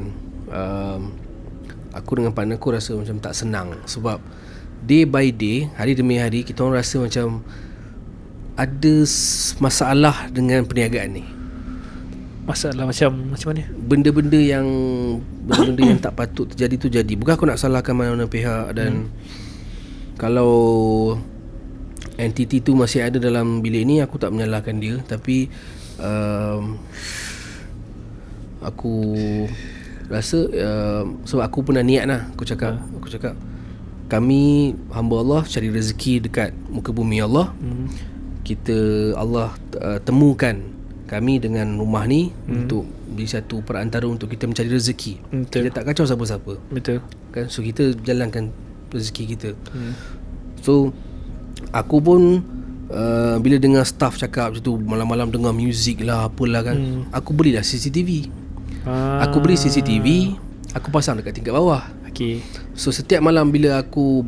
A: aku dengan partner aku rasa macam tak senang. Sebab day by day, hari demi hari, kita orang rasa macam ada masalah dengan perniagaan ni.
B: Masalah macam mana?
A: Benda-benda yang tak patut terjadi tu jadi. Bukan aku nak salahkan mana-mana pihak. Dan kalau entiti tu masih ada dalam bilik ni, aku tak menyalahkan dia. Tapi aku rasa sebab aku pernah niat lah. Aku cakap kami hamba Allah cari rezeki dekat muka bumi Allah. Kita Allah temukan kami dengan rumah ni untuk di satu perantara untuk kita mencari rezeki.
B: Betul.
A: Kita tak kacau siapa-siapa.
B: Betul.
A: Kan, so kita jalankan rezeki kita. So aku pun bila dengar staff cakap macam tu, malam-malam dengar muzik lah apalah kan, aku belilah CCTV. Aku beli CCTV, aku pasang dekat tingkat bawah.
B: Okay.
A: So setiap malam bila aku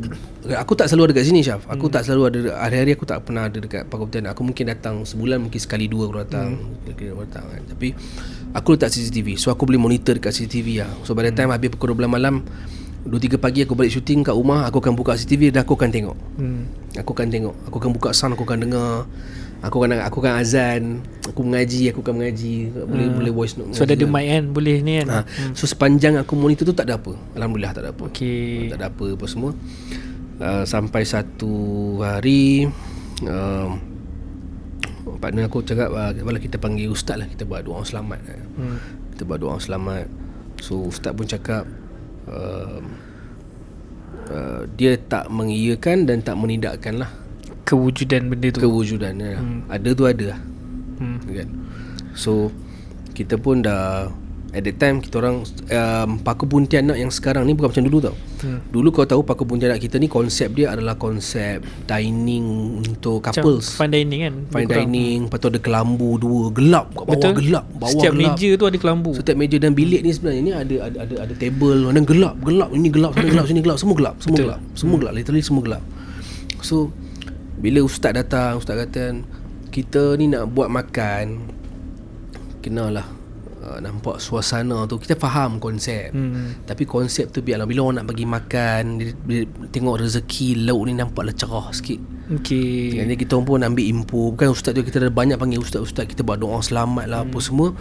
A: tak selalu ada dekat sini, Syaf. Aku tak selalu ada, hari-hari aku tak pernah ada dekat Paku Pontianak. Aku mungkin datang sebulan mungkin sekali dua aku datang, datang kan. Tapi aku letak CCTV. So aku boleh monitor dekat CCTV lah. So by the time habis pukul 12 malam, 2-3 pagi aku balik syuting kat rumah, aku akan buka CCTV dan aku akan tengok. Aku akan tengok, aku akan buka sound, aku akan dengar. Aku akan azan, aku mengaji, boleh voice note.
B: So ada mic kan, boleh ni kan.
A: So sepanjang aku monitor tu tak ada apa. Alhamdulillah tak ada apa.
B: Okay.
A: Tak ada apa semua. Sampai satu hari partner aku cakap, kalau kita panggil ustaz lah, kita buat doa selamat. Kita buat doa selamat. So ustaz pun cakap dia tak mengiyakan dan tak menidakkan lah
B: kewujudan benda tu.
A: Kewujudan ada tu ada lah. Kan. So kita pun dah, at that time kita orang Paku Pontianak yang sekarang ni bukan macam dulu tau. Dulu kau tahu Paku Pontianak kita ni konsep dia adalah konsep dining untuk couples.
B: Macam fine dining kan.
A: Fine dining, lepas tu ada kelambu dua, gelap kat bawah.
B: Betul.
A: Gelap, bawah
B: setiap
A: gelap.
B: meja tu ada kelambu.
A: Setiap meja dan bilik ni sebenarnya ni ada table, dan gelap, ini gelap, sana gelap, sini gelap, semua gelap, semua gelap. Semua gelap, literally semua gelap. So bila ustaz datang, ustaz kata kita ni nak buat makan, kenalah nampak suasana tu. Kita faham konsep, tapi konsep tu biarlah, bila orang nak bagi makan, dia tengok rezeki lauk ni nampaklah cerah sikit.
B: Okay.
A: Jadi kita pun ambil info. Bukan ustaz tu, kita dah banyak panggil ustaz-ustaz, kita buat doa selamat lah apa semua.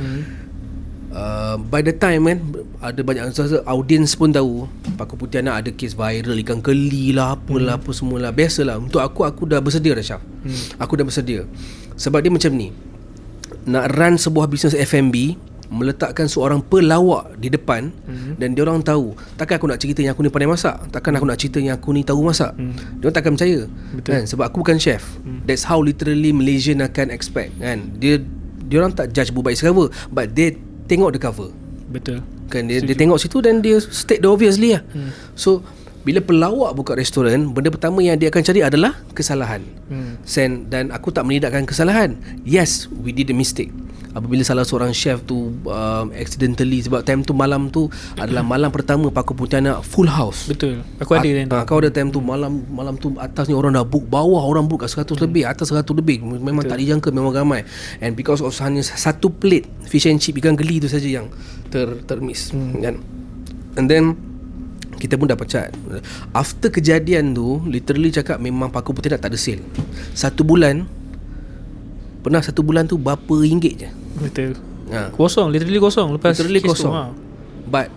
A: By the time kan, ada banyak audience pun tahu Paku Pontianak ada kes viral ikan keli lah, apalah apa semualah. Biasalah. Untuk aku dah bersedia dah, Syaf. Aku dah bersedia. Sebab dia macam ni, nak run sebuah bisnes F&B, meletakkan seorang pelawak di depan, dan dia orang tahu, takkan aku nak cerita yang aku ni pandai masak, takkan aku nak cerita yang aku ni tahu masak. Dia orang takkan percaya. Kan? Sebab aku bukan chef. That's how literally Malaysian akan expect kan. Dia orang tak judge book by its cover, but they tengok the cover.
B: Betul.
A: Kan dia tengok situ dan dia state the obviously lah. So bila pelawak buka restoran, benda pertama yang dia akan cari adalah kesalahan. Dan aku tak menidakkan kesalahan. Yes, we did a mistake. Apabila salah seorang chef tu accidentally, sebab time tu malam tu adalah malam pertama Paku Pontianak full house.
B: Betul. Aku ada time tu.
A: Kau ada time tu, malam tu atas ni orang dah book, bawah orang book kat 100 lebih, atas 100 lebih. Memang tak dijangka, memang ramai. And because of hanya satu plate fish and chip ikan geli tu saja yang termiss kan. And then kita pun dah pecat. After kejadian tu, literally cakap memang Paku Pontianak tak ada sale. Pernah satu bulan tu berapa ringgit je.
B: Betul. Kosong, literally kosong. Lepas
A: literally kosong. But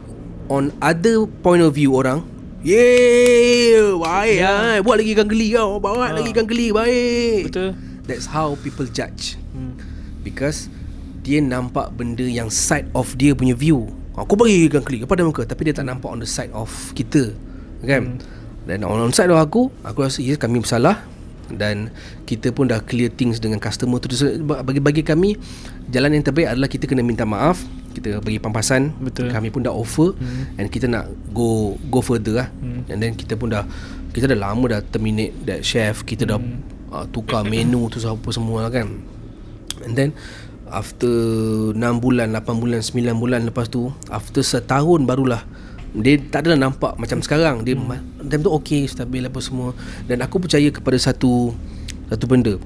A: on other point of view orang, baik lah, buat lagi ikan geli kau, bawa lagi ikan geli, baik.
B: Betul.
A: That's how people judge. Because dia nampak benda yang side of dia punya view. Aku bagi ikan geli kepada muka, tapi dia tak nampak on the side of kita, kan. Dan on side of aku rasa yes, kami bersalah. Dan kita pun dah clear things dengan customer tu. Bagi kami, jalan yang terbaik adalah kita kena minta maaf, kita bagi pampasan.
B: Betul.
A: Kami pun dah offer, and kita nak go further lah. And then kita dah lama dah terminate that chef. Kita dah tukar menu tu apa semua kan. And then after 6 bulan, 8 bulan, 9 bulan lepas tu, after setahun barulah dia tak adalah nampak macam sekarang. Dia time tu okay, stabil apa semua. Dan aku percaya kepada satu benda.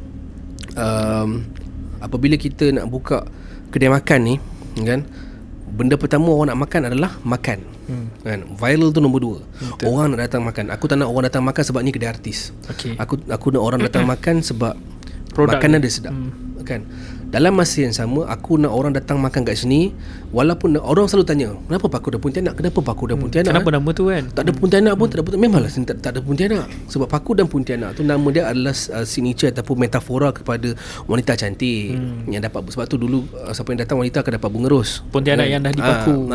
A: Apabila kita nak buka kedai makan ni kan, benda pertama orang nak makan adalah makan. Kan? Viral tu nombor 2. Betul. Orang nak datang makan. Aku tak nak orang datang makan sebab ni kedai artis. Okay. Aku nak orang datang makan sebab produk makanan dia sedap. Kan? Dalam masa yang sama, aku nak orang datang makan kat sini, walaupun orang selalu tanya, kenapa Paku dah Pontianak? Kenapa Paku dah Pontianak?
B: Kenapa nama tu kan?
A: Tak ada Pontianak pun, tak ada Pontianak. Memanglah tak ada Pontianak. Sebab Paku dan Pontianak tu, nama dia adalah signature ataupun metafora kepada wanita cantik yang dapat. Sebab tu dulu siapa yang datang wanita akan dapat bunga ros.
B: Pontianak yang dah dipaku.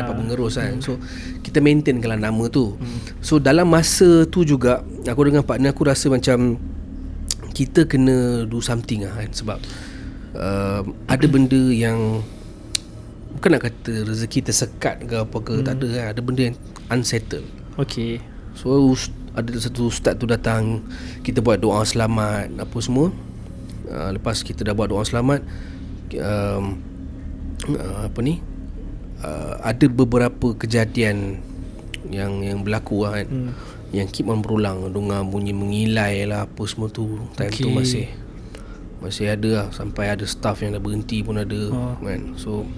A: Dapat bunga ros kan. So kita maintainkanlah nama tu. So dalam masa tu juga, aku dengan partner aku rasa macam kita kena do something lah kan. Sebab ada benda yang bukan nak kata rezeki tersekat ke apa ke, tak ada kan. Ada benda yang unsettled.
B: Okay.
A: So ada satu ustaz tu datang, kita buat doa selamat apa semua. Lepas kita dah buat doa selamat, ada beberapa kejadian yang berlaku kan, yang keep on berulang, dengar bunyi mengilai lah apa semua tu. Time tu masih ada lah, sampai ada staff yang dah berhenti pun ada kan. So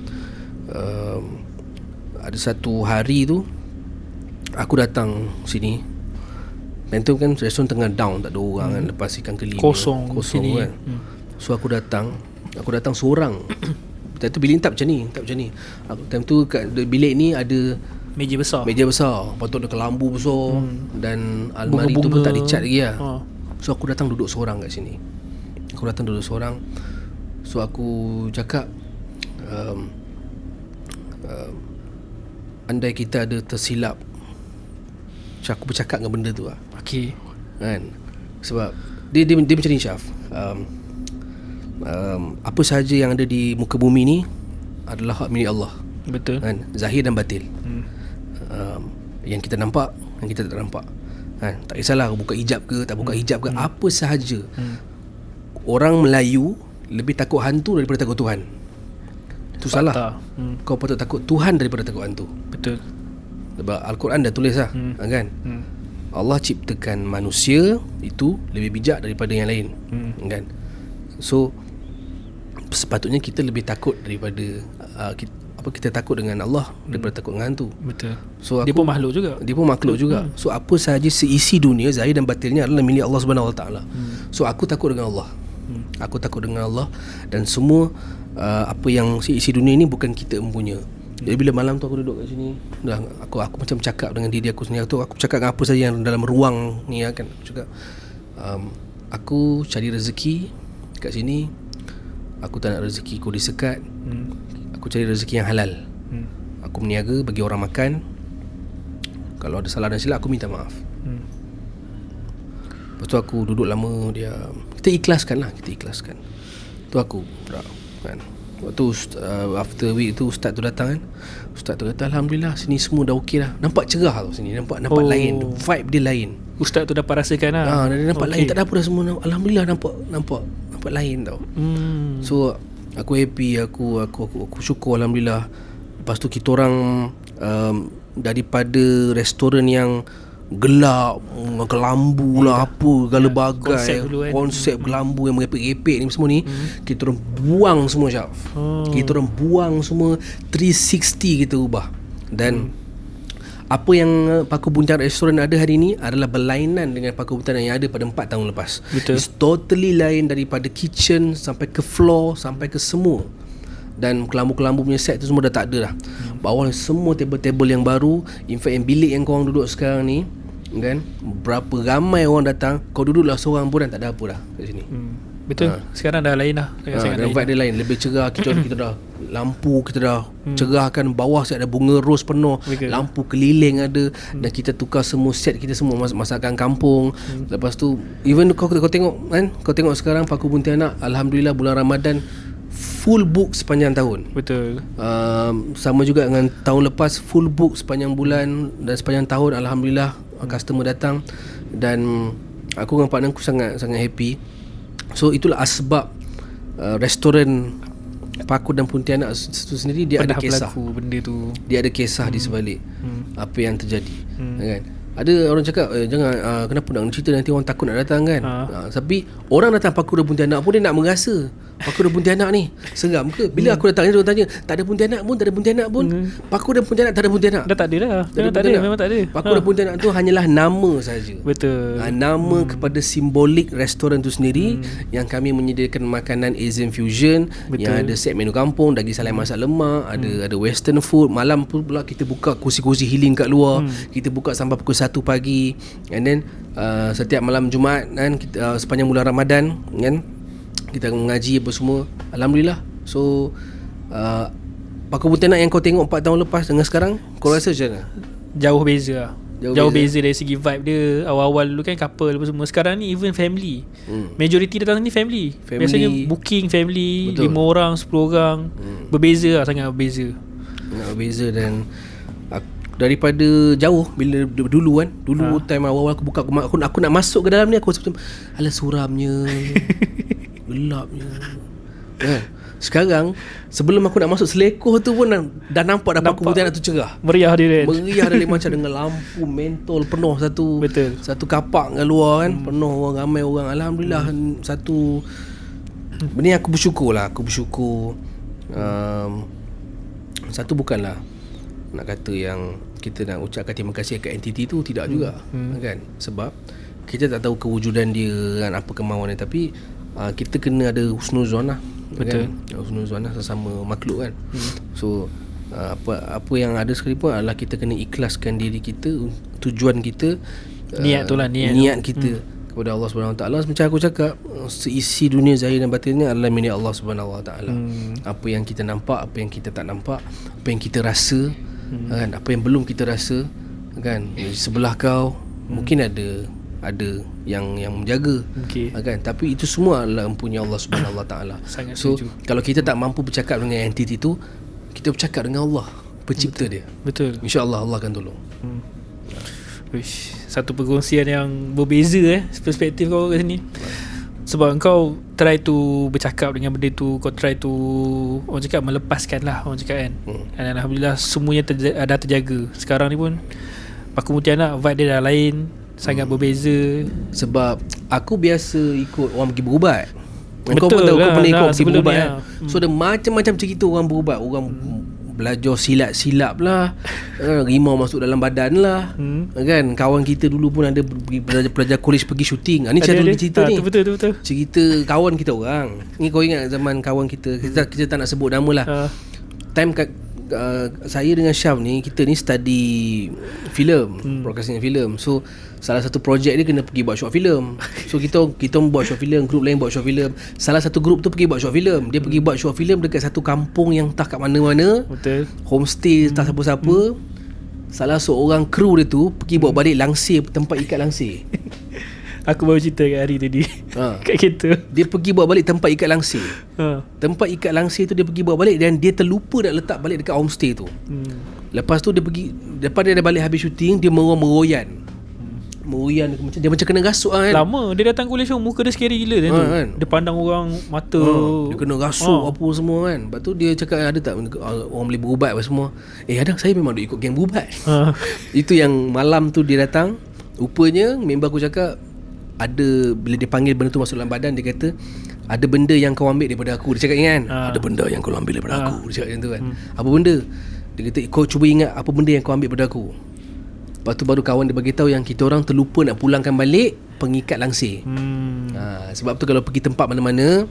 A: ada satu hari tu aku datang sini, dan tu kan restoran tengah down, tak ada orang kan, lepas ikan keli
B: kosong sini
A: kan. So aku datang seorang. Time tu bilik tak macam ni. Time tu kat bilik ni ada
B: meja besar,
A: lepas tu ada kelambu besar, dan almari tu pun tak dicat lagi lah. So aku datang duduk seorang kat sini. So aku cakap, andai kita ada tersilap, aku bercakap dengan benda tu lah.
B: Okay.
A: Kan, sebab dia macam ni, Syaf. Apa sahaja yang ada di muka bumi ni adalah hak milik Allah.
B: Betul
A: kan, zahir dan batin. Yang kita nampak, yang kita tak nampak kan. Tak kisahlah buka hijab ke tak buka hijab ke, apa sahaja. Orang Melayu lebih takut hantu daripada takut Tuhan. Itu salah. Kau patut takut Tuhan daripada takut hantu.
B: Betul.
A: Sebab Al-Quran dah tulis lah kan. Allah ciptakan manusia itu lebih bijak daripada yang lain kan. So sepatutnya kita lebih takut daripada kita takut dengan Allah daripada takut dengan hantu.
B: Betul.
A: So
B: dia pun makhluk juga.
A: So apa sahaja seisi dunia zahir dan batinnya adalah milik Allah Subhanahu Wa Taala. So aku takut dengan Allah. Aku takut dengan Allah, dan semua apa yang seisi dunia ni bukan kita mempunyai. Jadi bila malam tu aku duduk kat sini, dah aku macam cakap dengan diri aku sendiri. Aku cakap dengan apa saja yang dalam ruang ni kan. Aku cakap, aku cari rezeki kat sini. Aku tak nak rezeki ku disekat. Aku cari rezeki yang halal. Aku meniaga bagi orang makan. Kalau ada salah dan silap, aku minta maaf. Lepas tu aku duduk lama, kita ikhlaskan. Tu aku kan. Waktu after week tu ustaz tu datang kan. Ustaz tu kata, Alhamdulillah sini semua dah okey dah. Nampak cerah tau sini. Nampak lain. Vibe dia lain.
B: Ustaz tu dapat rasakan lah.
A: Dia nampak lain. Tak ada apa dah semua. Alhamdulillah nampak lain tau. So aku happy. Aku syukur, Alhamdulillah. Lepas tu kita orang daripada restoran yang gelap, kelambu lah, apa segala bagai konsep kelambu yang mengepek-epek ni semua ni, kita orang buang semua, Syaf. Kita orang buang semua, 360 kita ubah. Dan apa yang Paku Buntianak restoran ada hari ni adalah berlainan dengan Paku Buntianak yang ada pada 4 tahun lepas.
B: Betul.
A: It's totally lain, daripada kitchen sampai ke floor sampai ke semua. Dan kelambu-kelambu punya set tu semua dah tak ada dah. Bawah semua table-table yang baru. In fact yang bilik yang korang duduk sekarang ni kan, berapa ramai orang datang, kau duduklah seorang pun tak ada apa dah kat sini.
B: Betul. Sekarang dah lain dah.
A: Dan vibe dia lain, lebih cerah. Kita dah lampu, kita dah cerahkan. Bawah set ada bunga ros penuh. Lampu keliling ada. Dan kita tukar semua set kita semua, masakan kampung. Lepas tu even kau tengok kan, kau tengok sekarang Paku Buntianak, Alhamdulillah bulan Ramadan full book sepanjang tahun.
B: Betul.
A: Sama juga dengan tahun lepas, full book sepanjang bulan dan sepanjang tahun. Alhamdulillah customer datang. Dan aku dengan partner aku sangat happy. So itulah asbab restoran Paku dan Pontianak itu sendiri dia
B: pernah
A: ada kisah
B: benda tu.
A: Dia ada kisah di sebalik apa yang terjadi kan. Ada orang cakap jangan kenapa nak cerita, nanti orang takut nak datang kan. Tapi orang datang Paku dan Pontianak pun dia nak merasa Paku dan Pontianak ni seram ke. Bila aku datang ni dia tanya, tak ada Pontianak pun. Paku dan Pontianak tak ada Pontianak.
B: Dah tak ada dah. Memang tak ada.
A: Paku dan Pontianak tu hanyalah nama saja.
B: Betul.
A: Nama kepada simbolik restoran tu sendiri. Yang kami menyediakan makanan Asian fusion. Betul. Yang ada set menu kampung, daging salai masak lemak, ada western food. Malam pula kita buka kursi-kursi healing kat luar. Kita buka sampai pukul 1 pagi. And then setiap malam Jumaat kan, kita, sepanjang bulan Ramadan kan, kita mengaji apa semua. Alhamdulillah. So Paku Pontianak yang kau tengok 4 tahun lepas dengan sekarang, kau rasa macam mana?
B: Jauh beza lah. Jauh beza dari segi vibe dia. Awal-awal dulu kan couple apa semua. Sekarang ni even family. Majority datang ni family. Biasanya booking family. Betul. 5 orang 10 orang. Berbeza lah, sangat berbeza.
A: Sangat berbeza. Dan daripada jauh, bila dulu kan, time awal-awal aku buka aku nak masuk ke dalam ni, aku macam alah suramnya, gelapnya kan. Sekarang sebelum aku nak masuk selekoh tu pun dah nampak pemutihan tu cerah.
B: Meriah dia kan.
A: Meriah dia macam dengan lampu mentol penuh satu kapak kat luar kan. Penuh orang, ramai orang. Alhamdulillah. Satu benda aku bersyukur. Satu bukanlah nak kata yang kita nak ucapkan terima kasih kat entiti tu, tidak juga kan. Sebab kita tak tahu kewujudan dia kan, apa kemauan dia. Tapi kita kena ada husnuzon lah. Betul kan? Husnuzon lah sesama makhluk kan. So apa yang ada sekali pun adalah kita kena ikhlaskan diri kita, tujuan kita,
B: niat tu lah,
A: niat kita kepada Allah Subhanahu Wa Taala. Macam aku cakap, seisi dunia zahir dan batinnya adalah milik Allah Subhanahu Wa Taala. Apa yang kita nampak, apa yang kita tak nampak, apa yang kita rasa kan, apa yang belum kita rasa kan. Sebelah kau mungkin ada yang menjaga kan, tapi itu semua adalah empunya Allah Subhanahu Wa Taala. So kalau kita tak mampu bercakap dengan entiti tu, kita bercakap dengan Allah, pencipta dia. Betul. InsyaAllah Allah akan tolong.
B: Satu perkongsian yang berbeza perspektif kau kat sini. Sebab kau try to bercakap dengan benda tu, kau try to orang cakap melepaskan lah, orang cakap kan. Dan Alhamdulillah semuanya dah terjaga. Sekarang ni pun Paku Mutiara vibe dia dah lain, sangat berbeza.
A: Sebab aku biasa ikut orang pergi berubat. Kau pun tahu, kau pernah ikut pergi berubat kan. So ada macam-macam cerita orang berubat. Orang belajar silap-silap lah, rimau masuk dalam badan lah kan. Kawan kita dulu pun ada pelajar kolej pergi syuting. Ni cerita ni
B: betul.
A: Cerita kawan kita orang ni. Kau ingat zaman kawan kita tak nak sebut nama lah. Time saya dengan Syaf ni, kita ni study filem, broadcasting filem. So salah satu projek dia kena pergi buat short filem. So kita buat short filem, grup lain buat short filem. Salah satu grup tu pergi buat short filem. Dia pergi buat short filem dekat satu kampung yang tak kat mana-mana. Betul. Homestay tak siapa-siapa. Salah seorang kru dia tu pergi bawa balik langsir, tempat ikat langsir.
B: Aku baru cerita kat hari tadi kat kereta.
A: Dia pergi bawa balik tempat ikat langsir. Tempat ikat langsir tu dia pergi bawa balik, dan dia terlupa nak letak balik dekat homestay tu. Lepas tu dia pergi, lepas dia dah balik habis syuting, dia meroyan macam dia macam kena rasuk kan.
B: Lama dia datang kuliah show, muka dia scary gila kan. Dia pandang orang mata,
A: dia kena rasuk apa semua kan. Lepas tu dia cakap, ada tak orang boleh berubat apa semua. Ada, saya memang duk ikut geng berubat. Itu yang malam tu dia datang. Rupanya member aku cakap, ada, bila dia panggil benda tu masuk dalam badan, dia kata ada benda yang kau ambil daripada aku. Dia cakap kan, ada benda yang kau ambil daripada aku. Dia cakap macam tu kan. Apa benda? Dia kata, kau cuba ingat apa benda yang kau ambil daripada aku. Lepas tu baru kawan dia bagi tahu yang kita orang terlupa nak pulangkan balik pengikat langsir. Sebab tu kalau pergi tempat mana-mana,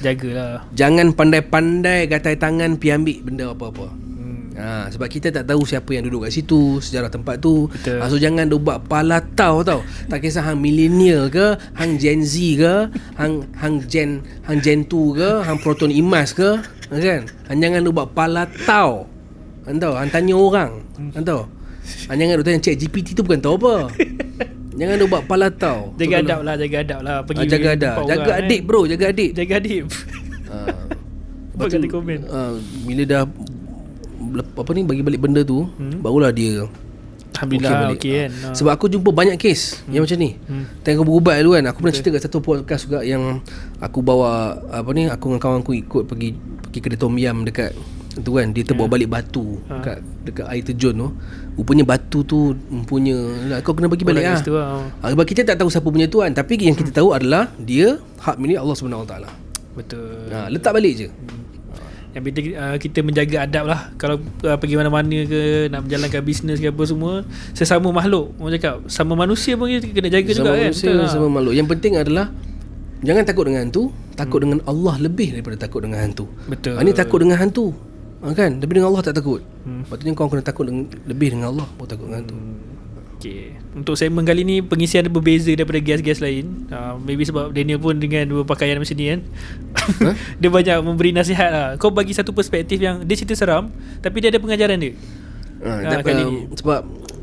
A: jagalah, jangan pandai-pandai gatai tangan pergi ambil benda apa-apa. Sebab kita tak tahu siapa yang duduk kat situ, sejarah tempat tu. So jangan buat palatau tau. Tak kisah hang millennial ke, hang Gen Z ke, hang Gen 2 ke, hang Proton Imas ke, kan? Hang jangan buat palatau. Hang tahu, hang tanya orang. Hang tahu, hang jangan tanya cek GPT tu bukan tahu apa. Jangan buat palatau.
B: Jaga adab lah. Pergi
A: jaga adab. Jaga adik kan? Bro, jaga adik.
B: Baca di komen.
A: Bila dah bagi balik benda tu, barulah dia
B: Alhamdulillah okay kan.
A: Sebab aku jumpa banyak kes yang macam ni. Tengok aku berubat dulu kan. Aku pernah cerita kat satu podcast juga, yang aku bawa aku dengan kawan aku ikut pergi kedai tom yam dekat tu kan. Dia terbawa balik batu dekat air terjun tu. Rupanya batu tu punya kau kena bagi balik sebab kita tak tahu siapa punya tu kan. Tapi yang kita tahu adalah dia hak milik Allah Subhanahu Wa Taala. Betul. Letak balik je.
B: Yang penting kita menjaga adab lah. Kalau pergi mana-mana ke, nak menjalankan bisnes ke apa semua, sesama makhluk, orang cakap sama manusia pun kita kena jaga juga kan.
A: Sama makhluk. Yang penting adalah jangan takut dengan hantu. Takut dengan Allah lebih daripada takut dengan hantu. Betul. Ini takut dengan hantu kan, tapi dengan Allah tak takut. Patutnya kau kena takut lebih dengan Allah, baru takut dengan hantu.
B: Okay. Untuk segmen kali ni pengisian dia berbeza daripada guest-guest lain. Maybe sebab Daniel pun dengan dua pakaian macam ni kan. Dia banyak memberi nasihat lah. Kau bagi satu perspektif yang dia cerita seram, tapi dia ada pengajaran dia.
A: Sebab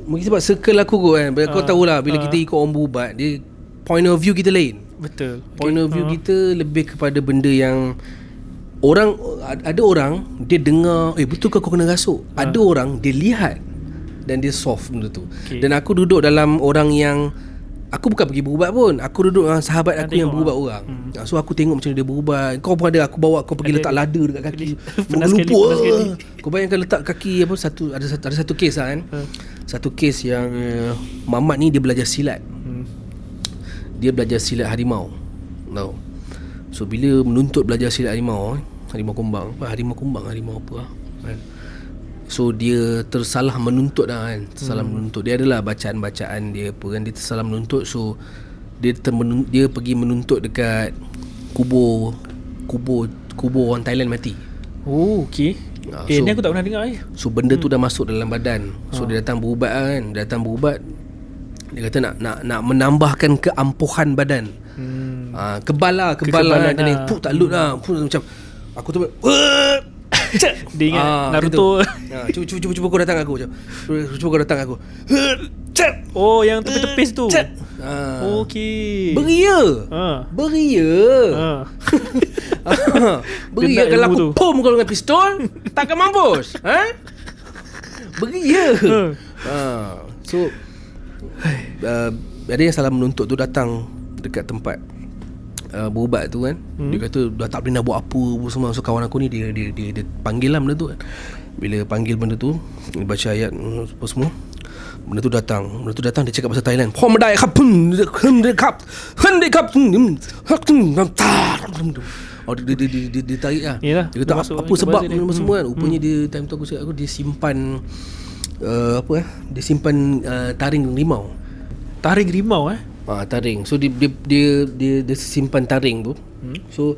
A: Mungkin sebab circle aku kot kan. Kau tahulah bila kita ikut orang berubat, dia point of view kita lain.
B: Betul.
A: Point of view kita lebih kepada benda yang orang, ada orang dia dengar, betul ke kau kena rasuk? Ada orang dia lihat dan dia soft benda tu. Dan aku duduk dalam orang yang, aku bukan pergi berubat pun, aku duduk dengan sahabat aku yang berubat orang. So aku tengok macam dia berubat. Kau pun ada, aku bawa kau pergi letak lada dekat kaki. Melupuk. Kau bayangkan letak kaki apa, ada satu kes lah kan. Satu kes yang Mamat ni dia belajar silat. Dia belajar silat harimau. Tahu. So bila menuntut belajar silat harimau, harimau kumbang apa kan. So dia tersalah menuntut lah kan. Tersalah menuntut. Dia adalah bacaan-bacaan dia apa kan. Dia tersalah menuntut. So dia pergi menuntut dekat kubur orang Thailand mati.
B: Oh, okey.
A: So,
B: ni aku tak pernah dengar
A: So benda tu dah masuk dalam badan. So dia datang berubat kan. Dia datang berubat. Dia kata nak menambahkan keampuhan badan. Kebal lah ni. Tak lut lah. Macam aku tu
B: dia ingat Naruto.
A: Cuba kau datang aku. Cuba kau datang aku.
B: Oh, yang tepis-tepis tu. Okey.
A: Beria. Beria kalau aku pom kau dengan pistol, takkan mampus. Beria. So ada yang salah menuntut tu datang dekat tempat berubat tu kan. Dia kata dah tak boleh nak buat apa semua. So kawan aku ni dia panggil lah benda tu kan. Bila panggil benda tu, dia baca ayat apa semua. Benda tu datang dia cakap bahasa Thailand. Homdai kapun kap handicap. Oh dia tarik lah. Dia kata apa sebab semua kan. Rupanya dia time tu aku cakap dia simpan dia simpan taring rimau.
B: Taring rimau
A: taring. So dia simpan taring tu. So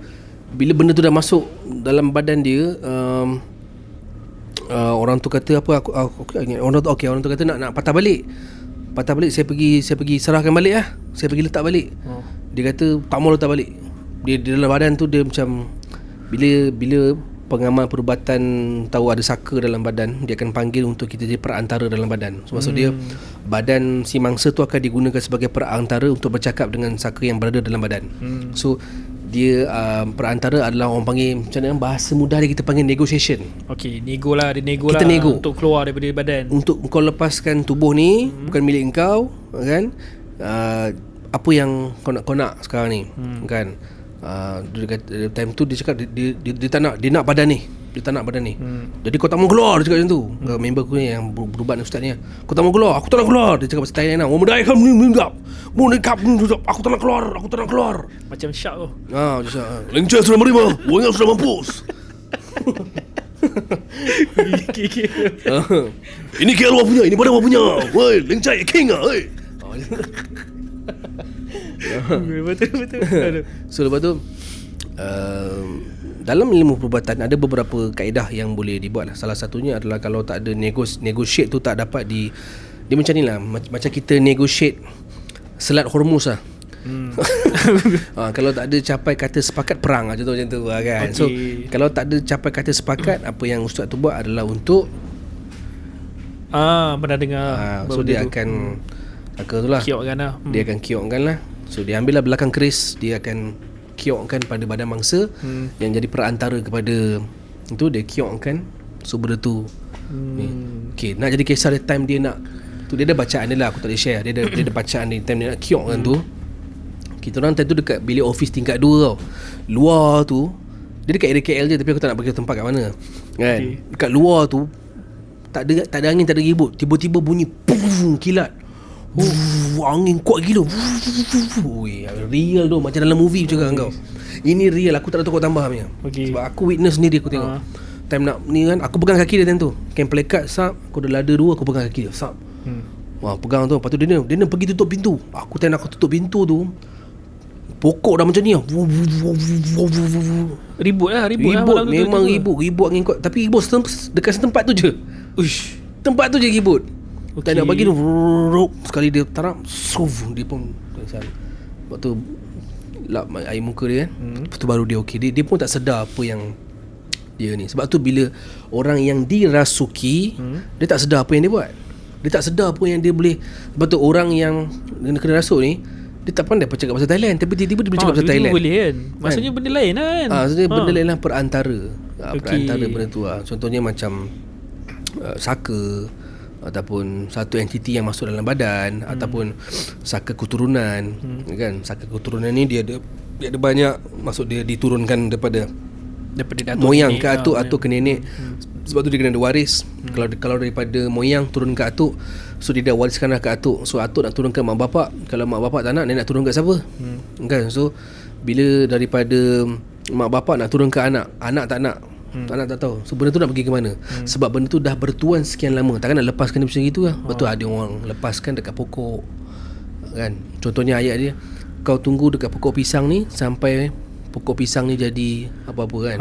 A: bila benda tu dah masuk dalam badan dia, orang tu kata apa, orang tu kata nak patah balik. Saya pergi serahkan balik lah. Saya pergi letak balik. Dia kata tak mau letak balik. Dia dalam badan tu dia macam, bila pengamal perubatan tahu ada saka dalam badan, dia akan panggil untuk kita jadi perantara dalam badan. So maksud dia badan si mangsa tu akan digunakan sebagai perantara untuk bercakap dengan saka yang berada dalam badan. So dia perantara adalah orang panggil, macam mana bahasa mudah dia, kita panggil negotiation.
B: Okey, nego lah
A: kita nego
B: untuk keluar daripada badan,
A: untuk kau lepaskan tubuh ni, bukan milik kau kan. Apa yang kau nak sekarang ni kan. Dia kata, time tu dia cakap dia tak nak, dia nak badan ni. Dia tak nak badan ni. Jadi kau tak mau keluar, dia cakap macam tu. Member aku ni yang berubat ni, ustaz ni, kau tak mau keluar, aku tak nak keluar. Dia cakap bahasa Thailand lah. Aku tak nak keluar.
B: Macam syak tu.
A: Lengcah sudah menerima, wangnya sudah mampus. Ini KL punya, ini badan punya. Woi, Lengcai king ah. Betul. So lepas tu dalam ilmu perubatan ada beberapa kaedah yang boleh dibuat lah. Salah satunya adalah kalau tak ada negotiate tu tak dapat dia macam ni lah, macam kita negotiate Selat Hormuz lah. Kalau tak ada capai kata sepakat, perang lah, contoh macam tu lah kan. So kalau tak ada capai kata sepakat, apa yang ustaz tu buat adalah untuk
B: pernah dengar.
A: So dia akan
B: kiokkan lah.
A: Dia akan kiokkan lah. So dia ambil lah belakang keris, dia akan kiokkan pada badan mangsa yang jadi perantara kepada itu, dia kiokkan. So benda tu okay, nak jadi kisah dia time dia nak tu, dia ada bacaan dia lah, aku tak boleh share. Dia ada bacaan dia time dia nak kiokkan tu. Kita orang time tu dekat bilik office tingkat 2 tau. Luar tu dia dekat area KL je, tapi aku tak nak bagi tempat kat mana kan. Dekat luar tu tak ada angin, tak ada ribut. Tiba-tiba bunyi kilat. Angin kuat gila. Real tu, macam dalam movie macam kau. Ini real, aku tak ada takut tambah punya. Sebab aku witness sendiri, aku tengok. Time nak ni kan, aku pegang kaki dia time tu. Camp plekat sap, aku ada lada 2, aku pegang kaki dia sap. Pegang tu. Lepas tu dia pergi tutup pintu. Aku time nak tutup pintu tu, pokok dah macam ni lah.
B: Ribut
A: memang ribut angin kuat. Tapi ribut dekat setempat tu je. Tempat tu je ribut. Tak nak bagi tu, sekali dia tarap, dia pun lepas tu lap air muka dia kan. Lepas tu baru dia okey. Dia pun tak sedar apa yang dia ni. Sebab tu bila orang yang dirasuki, dia tak sedar apa yang dia buat. Dia tak sedar pun yang dia boleh. Sebab tu orang yang kena rasuk ni, dia tak pandai bercakap bahasa Thailand, tapi tiba-tiba dia bercakap bahasa
B: tiba-tiba
A: Thailand
B: boleh kan. Maksudnya benda lain lah kan.
A: Maksudnya benda lain lah perantara.
B: Okey.
A: Perantara benda tu lah. Contohnya macam saka, ataupun satu entiti yang masuk dalam badan, ataupun saka keturunan, kan. Saka keturunan ni dia ada banyak, maksud dia diturunkan daripada
B: datuk
A: moyang
B: nenek,
A: ke atuk ke nenek. Sebab tu dia kena ada waris. Kalau daripada moyang turun ke atuk, so dia dah wariskan dah ke atuk. So atuk nak turun ke mak bapak. Kalau mak bapak tak nak, dia nak turun ke siapa? Kan. So bila daripada mak bapak nak turun ke anak, anak tak nak, anak tak tahu. So benda tu nak pergi ke mana? Sebab benda tu dah bertuan sekian lama. Takkan nak lepaskan dia macam gitu lah. Betul, ada orang lepaskan dekat pokok, kan. Contohnya ayat dia, kau tunggu dekat pokok pisang ni sampai pokok pisang ni jadi apa-apa kan.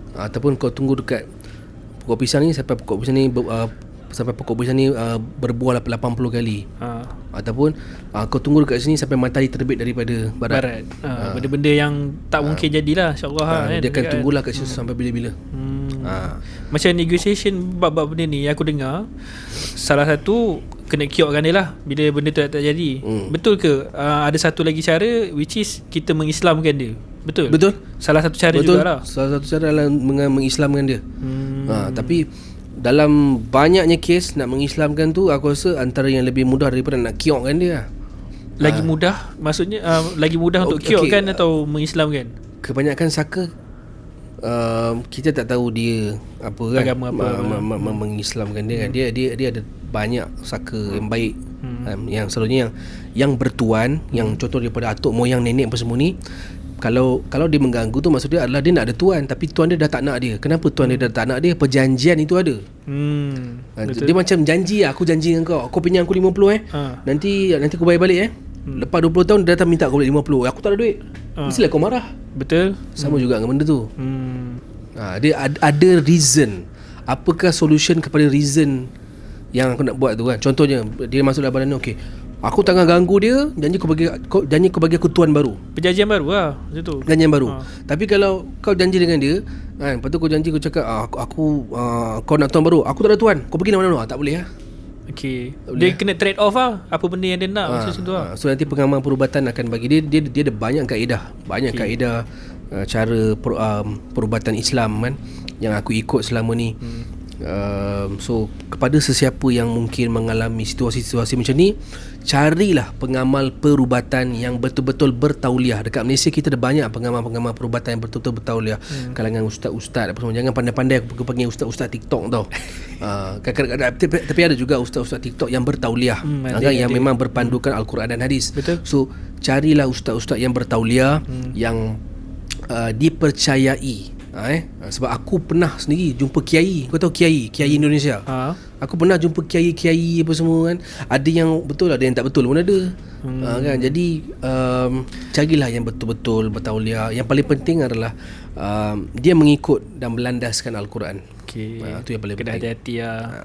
A: Ataupun kau tunggu dekat pokok pisang ni sampai pokok pisang ni berbuah 80 kali. Ataupun kau tunggu dekat sini sampai matahari terbit daripada barat.
B: Benda-benda yang tak mungkin jadilah, insyaAllah kan.
A: Dia akan tunggulah kat situ sampai bila-bila.
B: Macam negotiation bab-bab benda ni aku dengar, salah satu kena kiokkan dia lah bila benda tu tak jadi. Betul ke ada satu lagi cara, which is kita mengislamkan dia? Betul? Salah satu cara jugalah. Salah satu cara
A: adalah mengislamkan dia. Tapi dalam banyaknya kes nak mengislamkan tu, aku rasa antara yang lebih mudah daripada nak kiokkan dia.
B: Lagi mudah? Maksudnya lagi mudah untuk kiokkan atau mengislamkan?
A: Kebanyakan saka kita tak tahu dia apa kan,
B: agama apa,
A: mengislamkan dia kan. Dia ada banyak saka yang baik, yang selalunya yang bertuan, yang contoh daripada atuk moyang nenek apa semua ni. Kalau dia mengganggu tu, maksud dia adalah dia nak ada tuan, tapi tuan dia dah tak nak dia. Kenapa tuan dia dah tak nak dia? Perjanjian itu ada. Dia macam janji, aku janji dengan kau pinjam aku 50 nanti aku bayar balik Lepas 20 tahun dia datang minta kau balik 50, aku tak ada duit. Mestilah kau marah.
B: Betul.
A: Sama juga dengan benda tu. Dia ada reason. Apakah solution kepada reason yang aku nak buat tu kan. Contohnya dia masuk dalam badan ni, okey, aku tengah ganggu dia, janji kau bagi aku tuan baru.
B: Perjanjian baru lah macam tu.
A: Perjanjian baru. Tapi kalau kau janji dengan dia kan, lepas tu kau janji, kau cakap kau nak tuan baru, aku tak ada tuan, kau pergi mana-mana. Tak boleh
B: Okay. Dia kena trade off lah apa benda yang dia nak macam tu lah.
A: So nanti pengamal perubatan akan bagi dia ada banyak kaedah. Kaedah cara perubatan Islam kan, yang aku ikut selama ni. So kepada sesiapa yang mungkin mengalami situasi-situasi macam ni, carilah pengamal perubatan yang betul-betul bertauliah. Dekat Malaysia kita ada banyak pengamal-pengamal perubatan yang betul-betul bertauliah. Kalangan ustaz-ustaz apa semua. Jangan pandai-pandai aku panggil ustaz-ustaz TikTok tau. Tapi ada juga ustaz-ustaz TikTok yang bertauliah, yang memang berpandukan Al-Quran dan hadis.
B: Betul.
A: So carilah ustaz-ustaz yang bertauliah, yang dipercayai. Sebab aku pernah sendiri jumpa kiai. Kau tahu kiai Indonesia? Aku pernah jumpa kiai apa semua kan. Ada yang betul, ada yang tak betul pun ada. Kan. Jadi carilah yang betul-betul bertauliah. Yang paling penting adalah dia mengikut dan melandaskan Al-Quran. Itu yang paling
B: kena
A: penting.
B: hati-hati lah.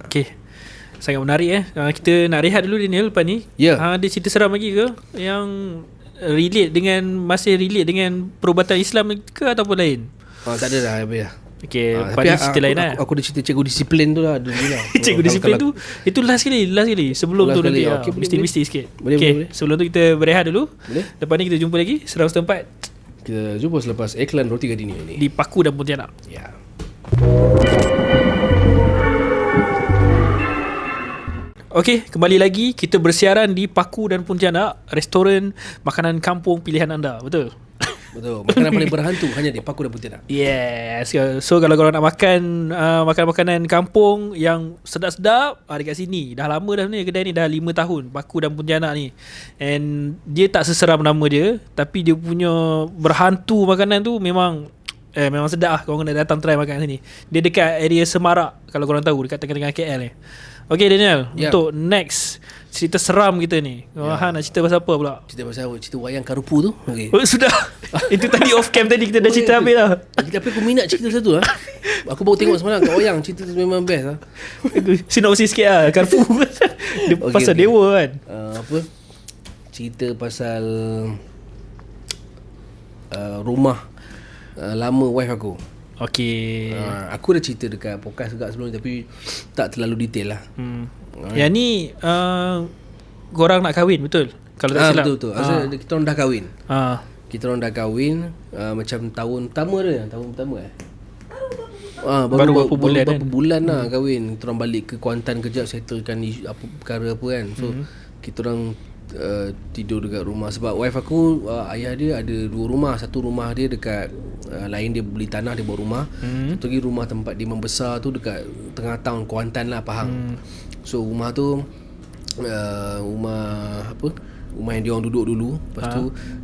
B: Sangat menarik kita nak rehat dulu Daniel lepas ni. Ada cerita seram lagi ke yang masih relate dengan perubatan Islam ke ataupun lain?
A: Tak ada dah.
B: Pada cerita lain lah.
A: Aku ada cerita cikgu disiplin tu lah dulu lah.
B: Cikgu disiplin tu, itu last kali sebelum tu nanti mesti sikit. Boleh. Sebelum tu kita berehat dulu. Lepas ni kita jumpa lagi Seram Setempat.
A: Kita jumpa selepas iklan Roti Gardenia ni
B: di Paku dan Pontianak. Okey, kembali lagi kita bersiaran di Paku dan Pontianak, restoran makanan kampung pilihan anda. Betul?
A: Betul. Makanan paling berhantu hanya di Paku dan Pontianak.
B: Yes. So kalau korang nak makan makanan kampung yang sedap-sedap, dekat sini. Dah lama dah sebenarnya kedai ni, dah 5 tahun Paku dan Pontianak ni. And dia tak seseram nama dia, tapi dia punya berhantu makanan tu memang sedap lah. Korang kena datang try makan sini. Dia dekat area Semarak, kalau korang tahu, dekat tengah-tengah KL ni. Okay Daniel, untuk next cerita seram kita ni, nak cerita pasal apa pula?
A: Cerita pasal cerita wayang Karupu tu.
B: Sudah. Itu tadi off cam tadi kita dah cerita habis lah.
A: Tapi aku minat cerita satu lah. Aku baru tengok semalam kat wayang. Cerita tu memang best lah.
B: Sinopsis sikit lah Karupu. Pasal dewa kan.
A: Cerita pasal rumah lama wife aku.
B: Okay.
A: Aku dah cerita dekat podcast juga sebelum ni, tapi tak terlalu detail lah.
B: Yang ni korang nak kahwin, betul? Kalau tak silap.
A: Betul. Kita orang dah kahwin. Kita orang dah kahwin macam tahun pertama dia. Tahun pertama
B: baru berapa bulan kan?
A: Berapa bulan lah kahwin. Kita orang balik ke Kuantan kejap, settlekan perkara apa kan. So kita orang tidur dekat rumah. Sebab wife aku, ayah dia ada 2 rumah. Satu rumah dia dekat lain dia beli tanah, dia buat rumah. Satu lagi rumah tempat dia membesar tu dekat tengah town Kuantan lah, Pahang. So rumah tu rumah yang dia orang duduk dulu. Lepas tu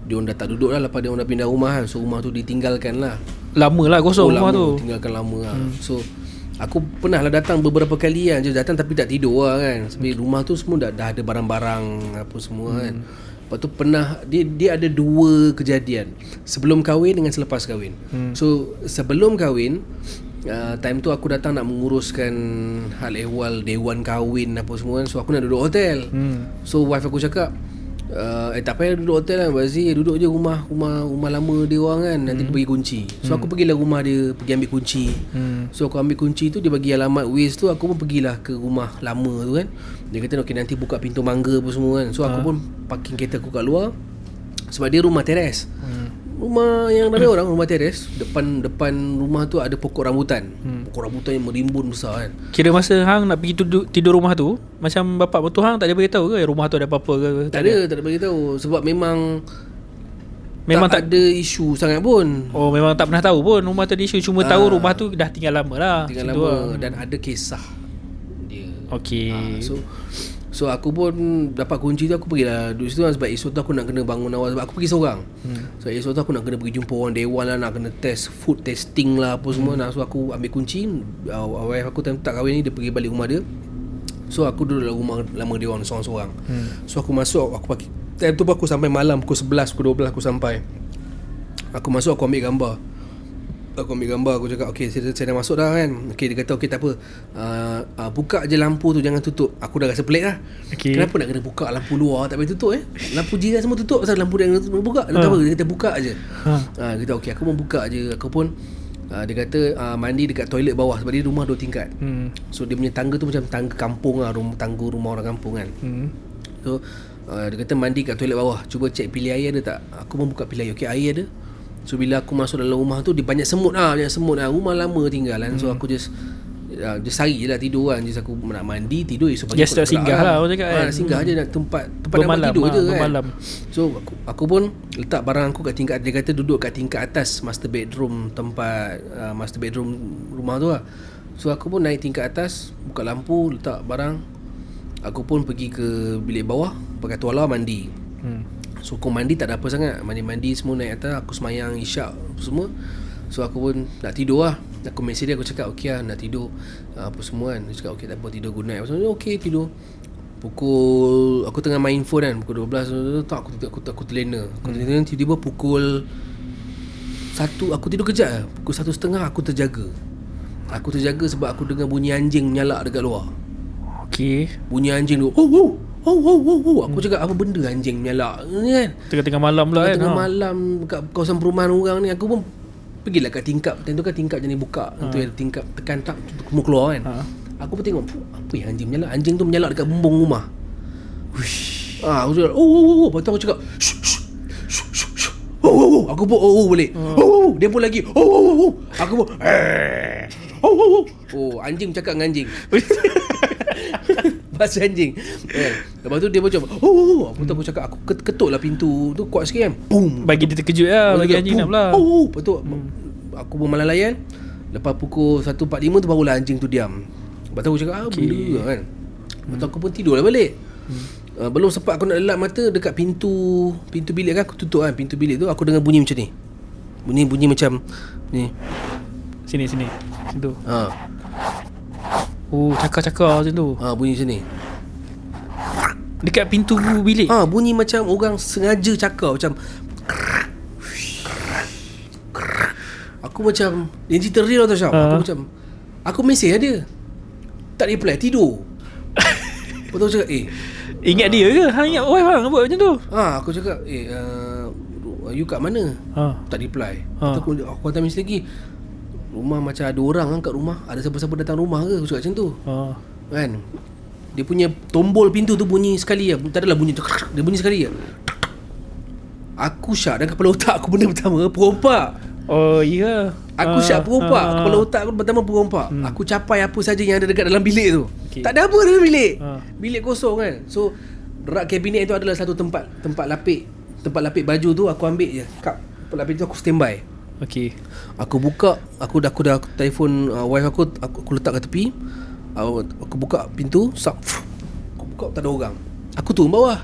A: dia orang dah tak duduk lah, lepas dia orang dah pindah rumah kan. So rumah tu ditinggalkan lah.
B: Lama lah kosong rumah tu.
A: Tinggalkan lama lah. So aku pernah lah datang beberapa kali kan. Just datang tapi tak tidur lah kan. Sebab rumah tu semua dah ada barang-barang apa semua kan. Lepas tu pernah dia ada 2 kejadian, sebelum kahwin dengan selepas kahwin. So sebelum kahwin, time tu aku datang nak menguruskan hal ehwal dewan kahwin apa semua kan. So aku nak duduk hotel. So wife aku cakap, tak payah duduk hotel kan Bazi, duduk je rumah lama dia orang kan. Nanti dia bagi kunci. So aku pergilah rumah dia, pergi ambil kunci. So aku ambil kunci tu, dia bagi alamat Waze tu. Aku pun pergilah ke rumah lama tu kan. Dia kata okay, nanti buka pintu mangga apa semua kan. So aku pun parking kereta aku kat luar. Sebab dia rumah teres. Rumah yang ada orang, rumah teres. Depan rumah tu ada pokok rambutan. Pokok rambutan yang merimbun besar kan.
B: Kira masa hang nak pergi tidur rumah tu, macam bapak mertua hang tak ada beritahu ke rumah tu ada apa-apa ke?
A: Tak ada beritahu. Sebab memang tak ada isu sangat pun.
B: Oh, memang tak pernah tahu pun rumah tu ada isu. Cuma tahu rumah tu dah tinggal lama lah.
A: Tinggal lama dan ada kisah dia.
B: Okay.
A: So aku pun dapat kunci tu, aku pergilah duduk situ lah. Sebab esok tu aku nak kena bangun awal. Sebab aku pergi seorang. So esok tu aku nak kena pergi jumpa orang dewan lah, nak kena test food testing lah apa semua. So aku ambil kunci. Wife aku tak kahwin ni, dia pergi balik rumah dia. So aku duduk dalam rumah lama dia orang seorang-seorang. So aku masuk, aku pakai time tu aku sampai malam pukul 11, pukul 12 aku sampai. Aku masuk, aku ambil gambar. Aku cakap okay, saya dah masuk dah kan. Okay, dia kata okay, tak apa, buka je lampu tu, jangan tutup. Aku dah rasa pelik lah. Kenapa nak kena buka lampu luar, tak boleh tutup lampu jiran semua tutup, pasal lampu dia kena buka. Dia tak apa, dia kata buka je. Dia kata okay, aku pun buka je. Aku pun dia kata mandi dekat toilet bawah. Sebab dia rumah 2 tingkat. So dia punya tangga tu macam tangga kampung lah, tangga rumah orang kampung kan. So dia kata mandi kat toilet bawah, cuba cek pilih air ada tak. Aku pun buka pilih air, okay, air ada. So bila aku masuk dalam rumah tu, dia banyak semut lah. Rumah lama tinggal kan. So aku just sari je lah tidur kan. Just aku nak mandi, tidur. So pagi
B: just tak singgah lah orang cakap kan.
A: Singgah je nak tempat nak tidur je kan.
B: Bermalam.
A: So aku pun letak barang aku kat tingkat. Dia kata duduk kat tingkat atas master bedroom, tempat master bedroom rumah tu lah. So aku pun naik tingkat atas, buka lampu, letak barang. Aku pun pergi ke bilik bawah, pakai tuala mandi. So aku mandi tak ada apa sangat. Mandi semua naik atas. Aku semayang isyak semua. So aku pun nak tidur lah. Aku mesej dia, aku cakap okay lah, nak tidur apa semua kan. Dia cakap okay, tak apa, tidur good night. Okay, tidur. Pukul, aku tengah main phone kan, pukul 12 tak, aku terlena. Tiba-tiba pukul 1, aku tidur kejap lah. Pukul 1.30 aku terjaga. Aku terjaga sebab aku dengar bunyi anjing menyalak dekat luar.
B: Okay.
A: Bunyi anjing tu, aku cakap apa benda anjing menyalak ni kan.
B: Tengah-tengah malam pula kan.
A: Tengah malam kat kawasan perumahan orang ni. Aku pun pergilah kat tingkap. Tentu kan tingkap jenis buka. Tentu ada tingkap, tekan tak semua keluar kan. Aku pun tengok apa yang anjing menyalak. Anjing tu menyalak dekat bumbung rumah. Aku cakap lepas tu aku cakap aku pun balik. Dia pun lagi aku pun anjing cakap dengan anjing. Bahasa anjing. Lepas tu dia macam aku cakap, aku ketuk lah pintu tu kuat sikit kan. Boom.
B: Bagi dia terkejut lah. Bagi anjing nak pula.
A: Lepas tu aku pun malah layan. Lepas pukul 1.45 tu barulah anjing tu diam. Lepas tu aku cakap benda kan. Lepas tu aku pun tidur lah balik. Belum sempat aku nak lelap mata, dekat pintu bilik kan, aku tutup kan pintu bilik tu, aku dengar bunyi macam ni. Bunyi macam ni.
B: Sini situ. Cakar-cakar macam tu.
A: Bunyi macam ni.
B: Dekat pintu bilik.
A: Bunyi macam orang sengaja cakar macam. Aku macam yang cerita real tau Syam. Aku macam, aku mesej dia, tak reply, tidur. Lepas tu aku cakap
B: ingat dia ke? Hang ingat wife hang buat macam tu?
A: Aku cakap you kat mana? Tak reply. Aku hantar mesej lagi, rumah macam ada orang kan kat rumah. Ada siapa-siapa datang rumah ke? Aku cakap macam tu kan. Dia punya tombol pintu tu bunyi sekali lah. Tak adalah bunyi tu. Dia bunyi sekali lah. Aku syak dan kepala otak aku benda pertama perompak.
B: Oh iya.
A: Aku syak perompak. Kepala otak aku pertama perompak. Aku capai apa saja yang ada dekat dalam bilik tu. Tak ada apa dalam bilik. Bilik kosong kan. So rak kabinet tu adalah satu tempat lapik. Tempat lapik baju tu aku ambil je. Tempat lapik tu aku standby.
B: Okey.
A: Aku buka, aku dah telefon wife aku letak kat tepi. Aku buka pintu, aku buka tak ada orang. Aku turun bawah.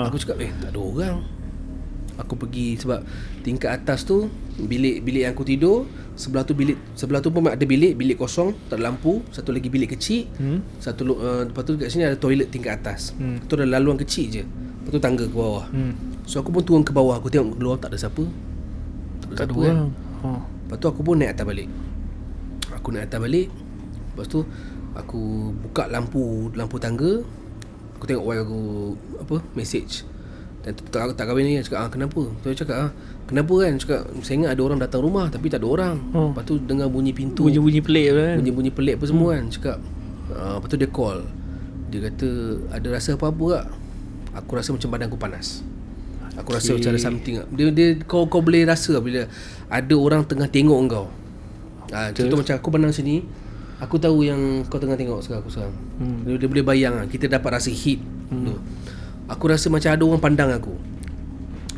A: Aku cakap tak ada orang. Aku pergi sebab tingkat atas tu bilik yang aku tidur, sebelah tu pun ada bilik kosong, tak ada lampu, satu lagi bilik kecil. Lepas tu kat sini ada toilet tingkat atas. Tu ada laluan kecil je. Lepas tu tangga ke bawah. So aku pun turun ke bawah, aku tengok keluar tak ada siapa. Tak ada orang. Lepas tu aku pun naik atas balik. Lepas tu aku buka lampu tangga. Aku tengok wife aku message. Dan tak kahwin ni. Cakap kenapa? Saya cakap kenapa kan? Cakap saya ingat ada orang datang rumah tapi tak ada orang. Lepas tu dengar bunyi pintu,
B: Bunyi pelik kan.
A: Bunyi pelik apa semua kan. Cakap lepas tu dia call. Dia kata ada rasa apa-apa tak? Aku rasa macam badan aku panas. Aku rasa macam ada something. Dia kau boleh rasa bila ada orang tengah tengok kau. Contoh macam aku pandang sini, aku tahu yang kau tengah tengok sekarang. Dia boleh bayang kita dapat rasa heat tu. Aku rasa macam ada orang pandang aku.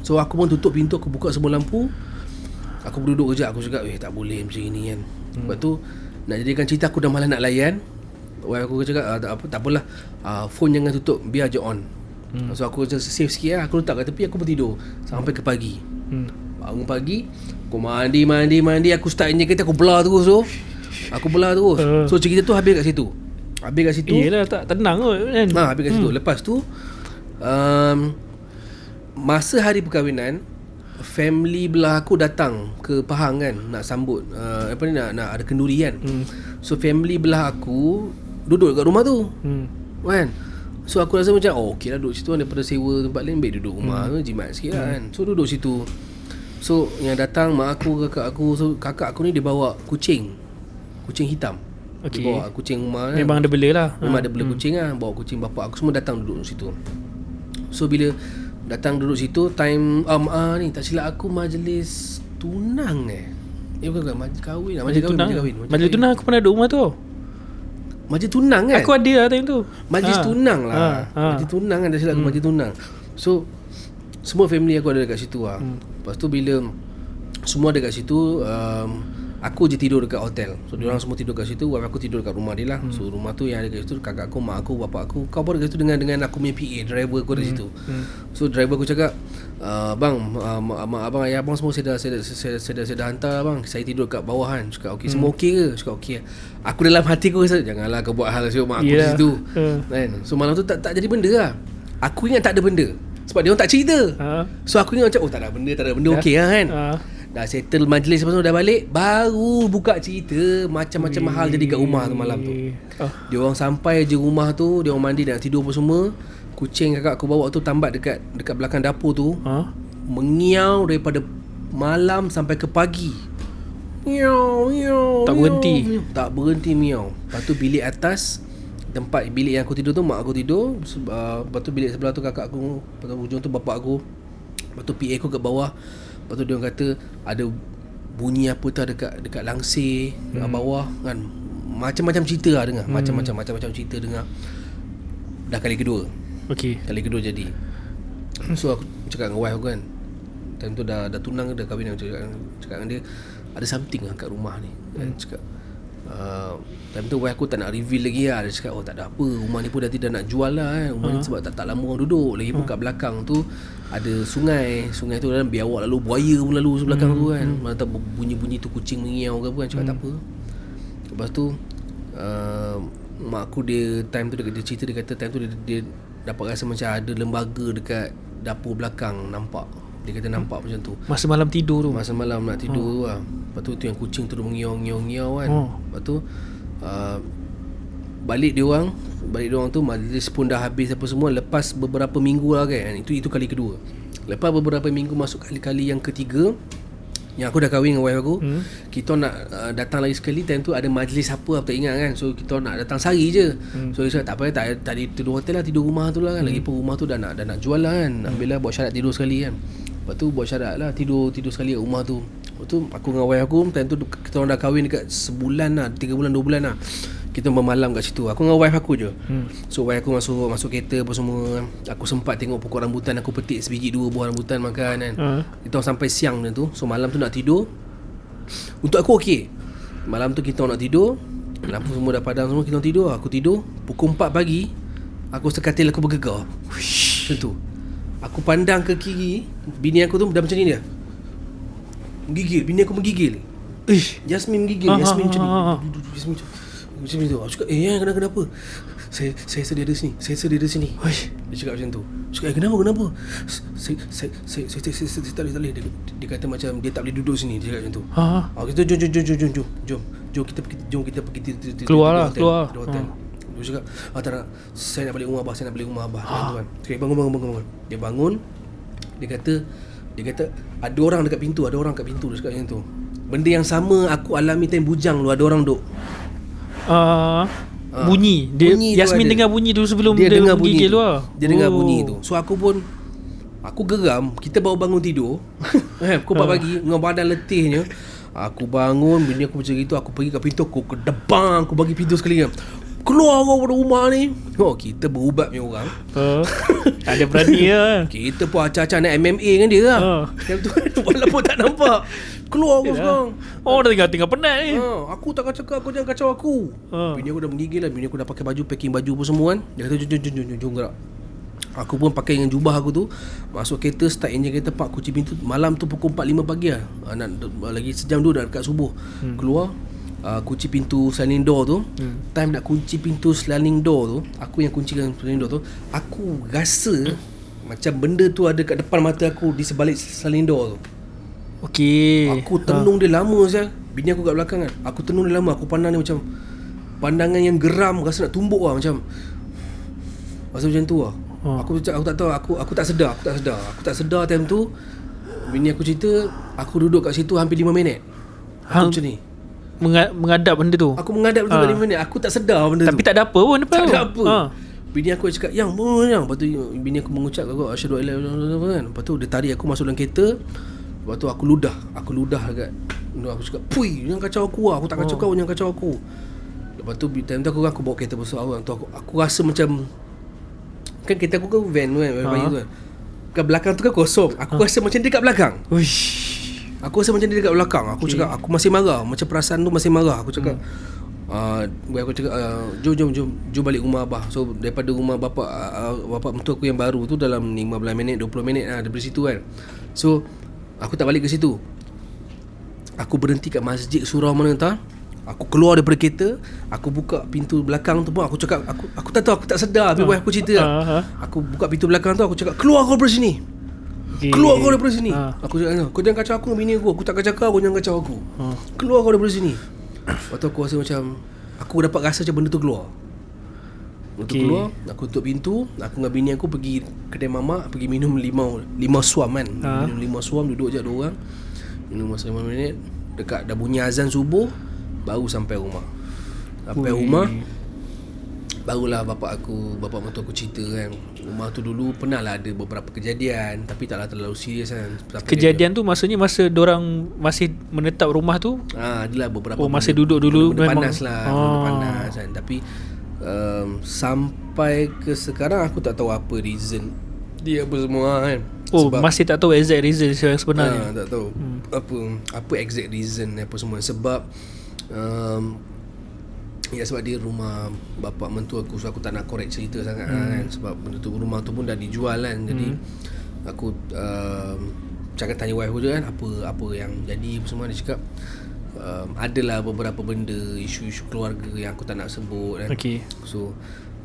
A: So aku pun tutup pintu, aku buka semua lampu. Aku berduduk kejap. Aku cakap tak boleh macam ini kan. Lepas tu nak jadikan cerita, aku dah malas nak layan. Wife aku cakap tak apalah, phone jangan tutup, biar je on. So aku just save sikit lah. Aku letak kat tepi, aku pun tidur sampai ke pagi. Bangun pagi, aku mandi, aku start engine kereta, aku belah terus tu. So cerita tu habis kat situ.
B: Yelah, tak tenang kot kan.
A: Habis kat situ. Lepas tu masa hari perkahwinan, family belah aku datang ke Pahang kan, nak sambut nak ada kenduri kan. So family belah aku duduk kat rumah tu kan. So aku rasa macam okey lah duduk situ daripada sewa tempat lain, baik duduk rumah tu jimat sikit kan. So duduk situ. So yang datang mak aku, kakak aku. So kakak aku ni dia bawa kucing hitam. Dia bawa kucing rumah kan.
B: Memang ada bela lah.
A: Memang ada bela kucing lah. Bawa kucing bapak aku, semua datang duduk situ. So bila datang duduk situ, time ni tak silap aku majlis tunang bukan majlis kahwin lah.
B: Majlis tunang aku pernah duduk rumah tu.
A: Majlis tunang kan.
B: Aku ada lah time tu.
A: Majlis tunang lah. Majlis tunang kan, tak silap aku majlis tunang. So semua family aku ada dekat situ lah. Lepas tu bila semua ada dekat situ, aku je tidur dekat hotel. So diorang semua tidur kat situ, wife aku tidur dekat rumah dia lah. So rumah tu yang ada kat situ, kakak aku, mak aku, bapak aku. Kau pun dekat situ dengan aku punya PA, driver aku ada situ. So driver aku cakap, bang, mak abang, ayah abang semua saya dah hantar bang. Saya tidur kat bawah kan. Cakap okey, semua okey ke? Cakap okey. Aku dalam hati aku rasa janganlah kau buat hal siap mak aku di situ. Kan? So malam tu tak jadi benda lah. Aku ingat tak ada benda sebab dia orang tak cerita. So aku ingat macam tak ada benda okey lah kan. Dah settle majlis, lepas tu dah balik, baru buka cerita macam-macam hal jadi kat rumah tu malam tu. Dia orang sampai je rumah tu, dia orang mandi nak tidur apa semua. Kucing kakak aku bawa tu tambat dekat belakang dapur tu. Mengiau daripada malam sampai ke pagi. Miau. Tak berhenti miau. Lepas tu bilik atas, tempat bilik yang aku tidur tu mak aku tidur. Lepas tu bilik sebelah tu kakak aku, lepas tu hujung tu bapak aku. Lepas tu PA aku kat bawah. Lepas tu dia orang kata ada bunyi apa tu dekat langsir dekat bawah kan. Macam-macam cerita lah dengar. Macam-macam cerita dengar. Dah kali kedua. Kali kedua jadi. So aku cakap dengan wife aku kan, time tu dah tunang, dah kahwin. Aku cakap dengan dia, ada something lah kat rumah ni. Cakap time tu wife aku tak nak reveal lagi lah. Dia cakap tak ada apa, rumah ni pun dah tidak nak jual lah rumah ni sebab tak lama orang duduk. Lagi pun kat belakang tu ada sungai tu dalam biawak lalu, buaya pun lalu sebelah belakang tu kan. Mana tahu bunyi-bunyi tu kucing mengiau ke apa kan. Cakap tak apa. Lepas tu mak aku dia time tu dia cerita, dia kata time tu dia dapat rasa macam ada lembaga dekat dapur belakang nampak. Dia kata nampak macam tu
B: Masa malam tidur tu.
A: Masa malam nak tidur tu lah. Lepas tu yang kucing tu mengiau kan. Lepas tu balik dia orang tu majlis pun dah habis apa semua. Lepas beberapa minggu lah kan. Itu kali kedua. Lepas beberapa minggu masuk kali yang ketiga, Yang aku dah kahwin dengan wife aku. Kita nak datang lagi sekali. Time tu ada majlis apa aku tak ingat kan. So kita nak datang sehari je. So dia cakap tak apa, tak tidur hotel lah, tidur rumah tu lah kan. Lagipun rumah tu dah nak jual lah kan. Ambil lah, buat syarat tidur sekali kan. Lepas tu buat syarat lah, tidur sekali kat rumah tu. Lepas tu aku dengan wife aku, time tu kita orang dah kahwin dekat sebulan lah, 3 bulan 2 bulan lah. Kita bermalam kat situ. Aku dengan wife aku je. So wife aku masuk kereta apa semua. Aku sempat tengok pokok rambutan. Aku petik sebiji 2 buah rambutan makan kan. Kita orang sampai siang tu. So malam tu nak tidur. Untuk aku okey. Malam tu kita orang nak tidur. Lampu semua dah padam semua. Kita orang tidur. Aku tidur. Pukul 4 pagi aku rasa katil aku bergegar. Macam tu. Aku pandang ke kiri. Bini aku tu dah macam ni dia. Menggigil. Bini aku menggigil. Yasmin menggigil. Yasmin macam ni. Yasmin macam tu. Aku cakap, kenapa? Saya sedia di sini. Saya sedia di sini. Dia cakap macam tu. Cakap, kenapa? Saya tak boleh. Dia kata macam dia tak boleh duduk sini. Dia cakap macam tu. Kita jom kita pergi
B: keluar.
A: Hotel. Dia cakap, tak nak. Saya nak balik rumah abah. Dia kata kan. Cakap, bangun. Dia bangun. Dia kata ada orang dekat pintu. Dia cakap macam tu. Benda yang sama aku alami time bujang lu. Ada orang duk
B: bunyi Yasmin dengar bunyi tu sebelum
A: dia dengar
B: menggigil
A: bunyi
B: lah.
A: Dia dengar bunyi tu. So aku geram. Kita baru bangun tidur. Pukul 4 pagi dengan badan letihnya. Aku bangun, bini aku macam gitu. Aku pergi kat pintu, aku kedebang, aku bagi pintu sekali kan. Keluar kau dari rumah ni. Kita berubat punya orang.
B: Ada berani lah.
A: Kita pun acah-acah nak MMA dengan dia lah. Walaupun tak nampak. Keluar kau sekarang.
B: Dah tinggal penat ni.
A: Aku tak kacau kau, jangan kacau aku. Bini aku dah menggigil lah. Bini aku dah pakai baju, packing baju apa semua kan. Dia kata jom gerak. Aku pun pakai dengan jubah aku tu. Masuk kereta, start enjin kereta, pak kunci pintu. Malam tu pukul 4-5 pagi lah. Lagi sejam dulu dah dekat subuh. Keluar, kunci pintu sliding door tu. Time nak kunci pintu sliding door tu, aku yang kuncikan sliding door tu. Aku rasa macam benda tu ada kat depan mata aku, di sebalik sliding door tu.
B: Okey.
A: Aku tenung dia lama saja. Bini aku kat belakang kan. Aku tenung dia lama. Aku pandang dia macam pandangan yang geram, rasa nak tumbuk lah macam. Rasa macam tu lah. Aku tak tahu, aku tak sedar. Aku tak sedar time tu. Bini aku cerita, aku duduk kat situ hampir 5 minit. Aku macam ni.
B: Mengadap benda tu.
A: Aku mengadap tu 5 minit. Aku tak sedar benda
B: Tapi
A: tu.
B: tak ada apa pun depan.
A: Tak ada apa. Bini aku cakap, yang. Lepas tu bini aku mengucap aku, asyhadu an la ilaha illallah kan. Lepas tu dia tarik aku masuk dalam kereta. Lepas tu aku ludah dekat. Aku cakap, "Pui, jangan kacau aku lah. Aku tak kacau kau, jangan kacau aku." Lepas tu time tu aku bawa kereta besar aku rasa macam kan kereta aku kan van kan, tu kan. Kat belakang tu kan kosong. Aku rasa macam dia kat belakang. Aku rasa macam dia dekat belakang. Aku cakap aku masih marah, macam perasaan tu masih marah. Aku cakap aku cakap jom balik rumah abah. So daripada rumah bapak mentua aku yang baru tu dalam 15 minit 20 minit daripada situ kan. So aku tak balik ke situ. Aku berhenti kat masjid surau mana entah. Aku keluar daripada kereta. Aku buka pintu belakang tu pun. Aku cakap Aku tak tahu, aku tak sedar. Tapi aku cerita aku buka pintu belakang tu. Aku cakap, keluar kau daripada sini. Keluar kau daripada sini. Aku cakap, kau jangan kacau aku dengan bini aku. Aku tak kacau kau, jangan kacau aku. Keluar kau daripada sini. Lepas tu aku rasa macam aku dapat rasa macam benda tu keluar. Untuk keluar, aku tutup pintu. Aku dengan bini aku pergi kedai mamak, pergi minum 5 suam kan. Minum 5 suam, duduk je 2 orang. Minum masa 5 minit. Dekat dah bunyi azan subuh, baru sampai rumah. Rumah, barulah bapak mentua aku cerita kan. Rumah tu dulu pernah lah ada beberapa kejadian, tapi taklah terlalu serius kan.
B: Kejadian tu maksudnya masa dorang masih menetap rumah tu?
A: Adalah beberapa
B: masa duduk dulu
A: benda
B: memang
A: panas lah. Benda panas kan. Tapi sampai ke sekarang aku tak tahu apa reason dia apa semua kan.
B: Sebab masih tak tahu exact reason yang sebenarnya.
A: Tak tahu apa exact reason apa semua. Sebab sebab dia rumah bapak mentua aku. So aku tak nak korek cerita sangat kan. Sebab benda tu, rumah tu pun dah dijual kan. Jadi aku cakap tanya wife aku je kan, apa yang jadi apa semua. Dia cakap adalah beberapa benda, isu-isu keluarga yang aku tak nak sebut kan. So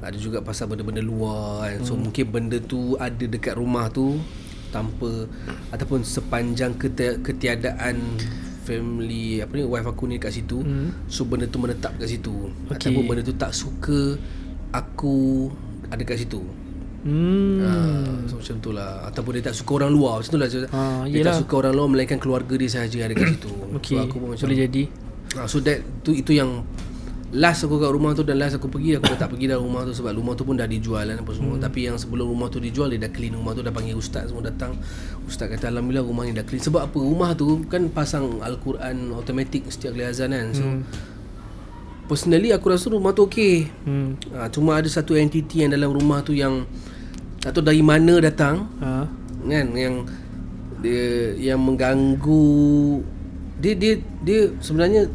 A: ada juga pasal benda-benda luar kan. So mungkin benda tu ada dekat rumah tu tanpa ataupun sepanjang ketiadaan family wife aku ni kat situ. So benda tu menetap kat situ. Ataupun benda tu tak suka aku ada kat situ. So macam tu lah. Ataupun dia tak suka orang luar. Macam tu lah. Dia tak suka orang luar, melainkan keluarga dia sahaja ada kat situ.
B: Okay.
A: So aku pun macam,
B: boleh jadi.
A: So that itu yang last aku kat rumah tu. Dan last aku pergi, aku dah tak pergi dah rumah tu. Sebab rumah tu pun dah dijual kan, apa semua. Tapi yang sebelum rumah tu dijual, dia dah clean rumah tu. Dah panggil ustaz semua datang. Ustaz kata alhamdulillah rumah ni dah clean. Sebab apa, rumah tu kan pasang Al-Quran automatic setiap kali azan kan. So personally aku rasa rumah tu okey. Cuma ada satu entiti yang dalam rumah tu yang tak tahu dari mana datang, kan, yang dia yang mengganggu. Dia sebenarnya,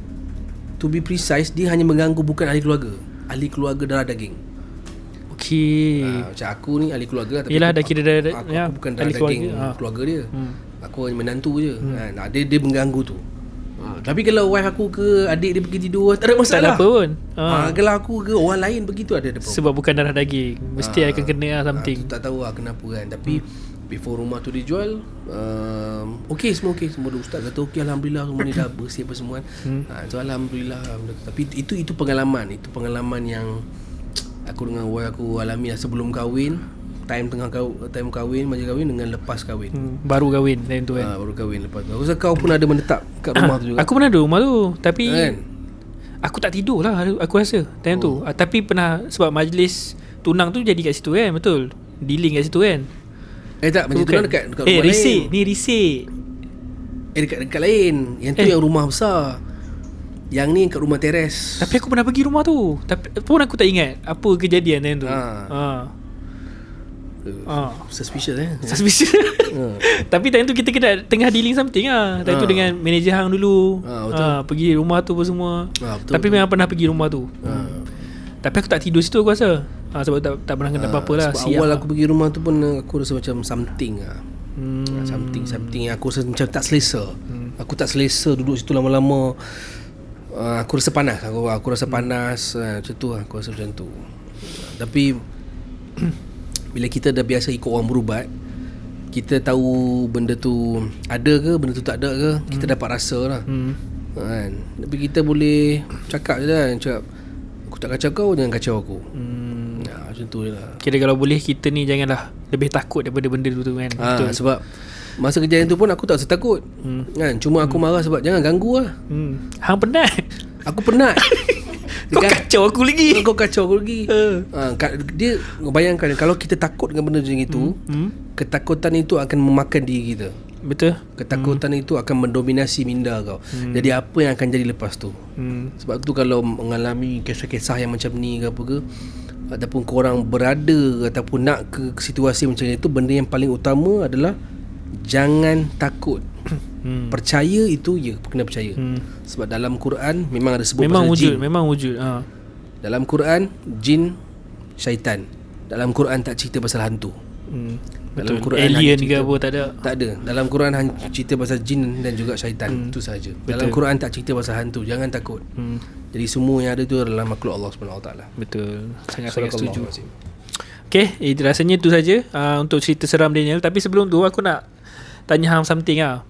A: to be precise, dia hanya mengganggu bukan ahli keluarga darah daging.
B: Okey.
A: Macam aku ni ahli keluarga, tapi
B: yelah, dah kira
A: aku bukan darah daging keluarga dia. Aku hanya menantu je. Dia mengganggu tu. Tapi kalau wife aku ke adik dia pergi tidur, tak ada masalah.
B: Tak ada apa pun.
A: Kalau aku ke orang lain begitu, ada problem.
B: Sebab bukan darah daging, mesti akan kena something.
A: Tak tahu lah kenapa kan. Tapi before rumah tu dijual, okey, semua okey. Semua ustaz kata okey, alhamdulillah, rumah ni dah bersih apa semua kan. So alhamdulillah. Tapi itu pengalaman. Itu pengalaman yang aku dengan wife aku alami lah sebelum kahwin, time kahwin, masa kahwin dengan lepas kahwin.
B: Baru kahwin time tu kan.
A: Baru kahwin lepas tu. Aku rasa kau pun ada menetap kat rumah tu juga.
B: Aku pernah ada rumah tu, tapi
A: kan?
B: Aku tak tidur lah, aku rasa time tu. Tapi pernah, sebab majlis tunang tu jadi kat situ kan. Betul, dealing kat situ kan.
A: Tak, majlis tunang dekat rumah
B: risik.
A: lain.
B: Ni risik.
A: Dekat lain. Yang tu yang rumah besar. Yang ni kat rumah teres.
B: Tapi aku pernah pergi rumah tu, tapi pun aku tak ingat apa kejadian time tu.
A: Suspicious
B: Suspicious. Tapi time tu kita tengah dealing something lah. Time tu dengan manager hang dulu. Pergi rumah tu apa semua.
A: Betul,
B: tapi memang pernah pergi rumah tu. Tapi aku tak tidur situ aku rasa. Sebab tak pernah kena apa-apa lah.
A: Sebab awal aku pergi rumah tu pun aku rasa macam something lah. Something yang aku rasa macam tak selesa. Aku tak selesa duduk situ lama-lama. Aku rasa panas. Aku rasa panas. Macam tu lah. Aku rasa macam tu. Tapi bila kita dah biasa ikut orang berubat, kita tahu benda tu ada ke, benda tu tak ada ke, kita dapat rasa lah. Kan? Tapi kita boleh cakap je lah. Cakap, aku tak kacau kau, jangan kacau aku. Macam tu je lah.
B: Kira kalau boleh, kita ni janganlah lebih takut daripada benda tu kan.
A: Sebab masa kejadian tu pun aku tak rasa takut. Kan? Cuma aku marah sebab jangan ganggu lah.
B: Hang penat.
A: Aku penat.
B: Kau kacau aku lagi.
A: Dia bayangkan, kalau kita takut dengan benda macam itu, ketakutan itu akan memakan diri kita.
B: Betul.
A: Ketakutan itu akan mendominasi minda kau. Jadi apa yang akan jadi lepas tu? Sebab tu kalau mengalami kisah-kisah yang macam ni ke apa ke, ataupun korang berada ataupun nak ke situasi macam itu, benda yang paling utama adalah jangan takut. Percaya itu kena percaya. Sebab dalam Quran memang ada sebut
B: memang
A: pasal
B: wujud,
A: jin.
B: memang wujud.
A: Dalam Quran jin, syaitan. Dalam Quran tak cerita pasal hantu. Dalam Quran
B: alien ke apa tak ada.
A: Tak ada. Dalam Quran hanya cerita pasal jin dan juga syaitan. Itu sahaja. Dalam Quran tak cerita pasal hantu. Jangan takut. Jadi semua yang ada tu adalah makhluk Allah SWT.
B: Betul. Sangat-sangat setuju. Okay, rasanya itu saja untuk cerita seram Daniel. Tapi sebelum tu aku nak tanya hang something lah.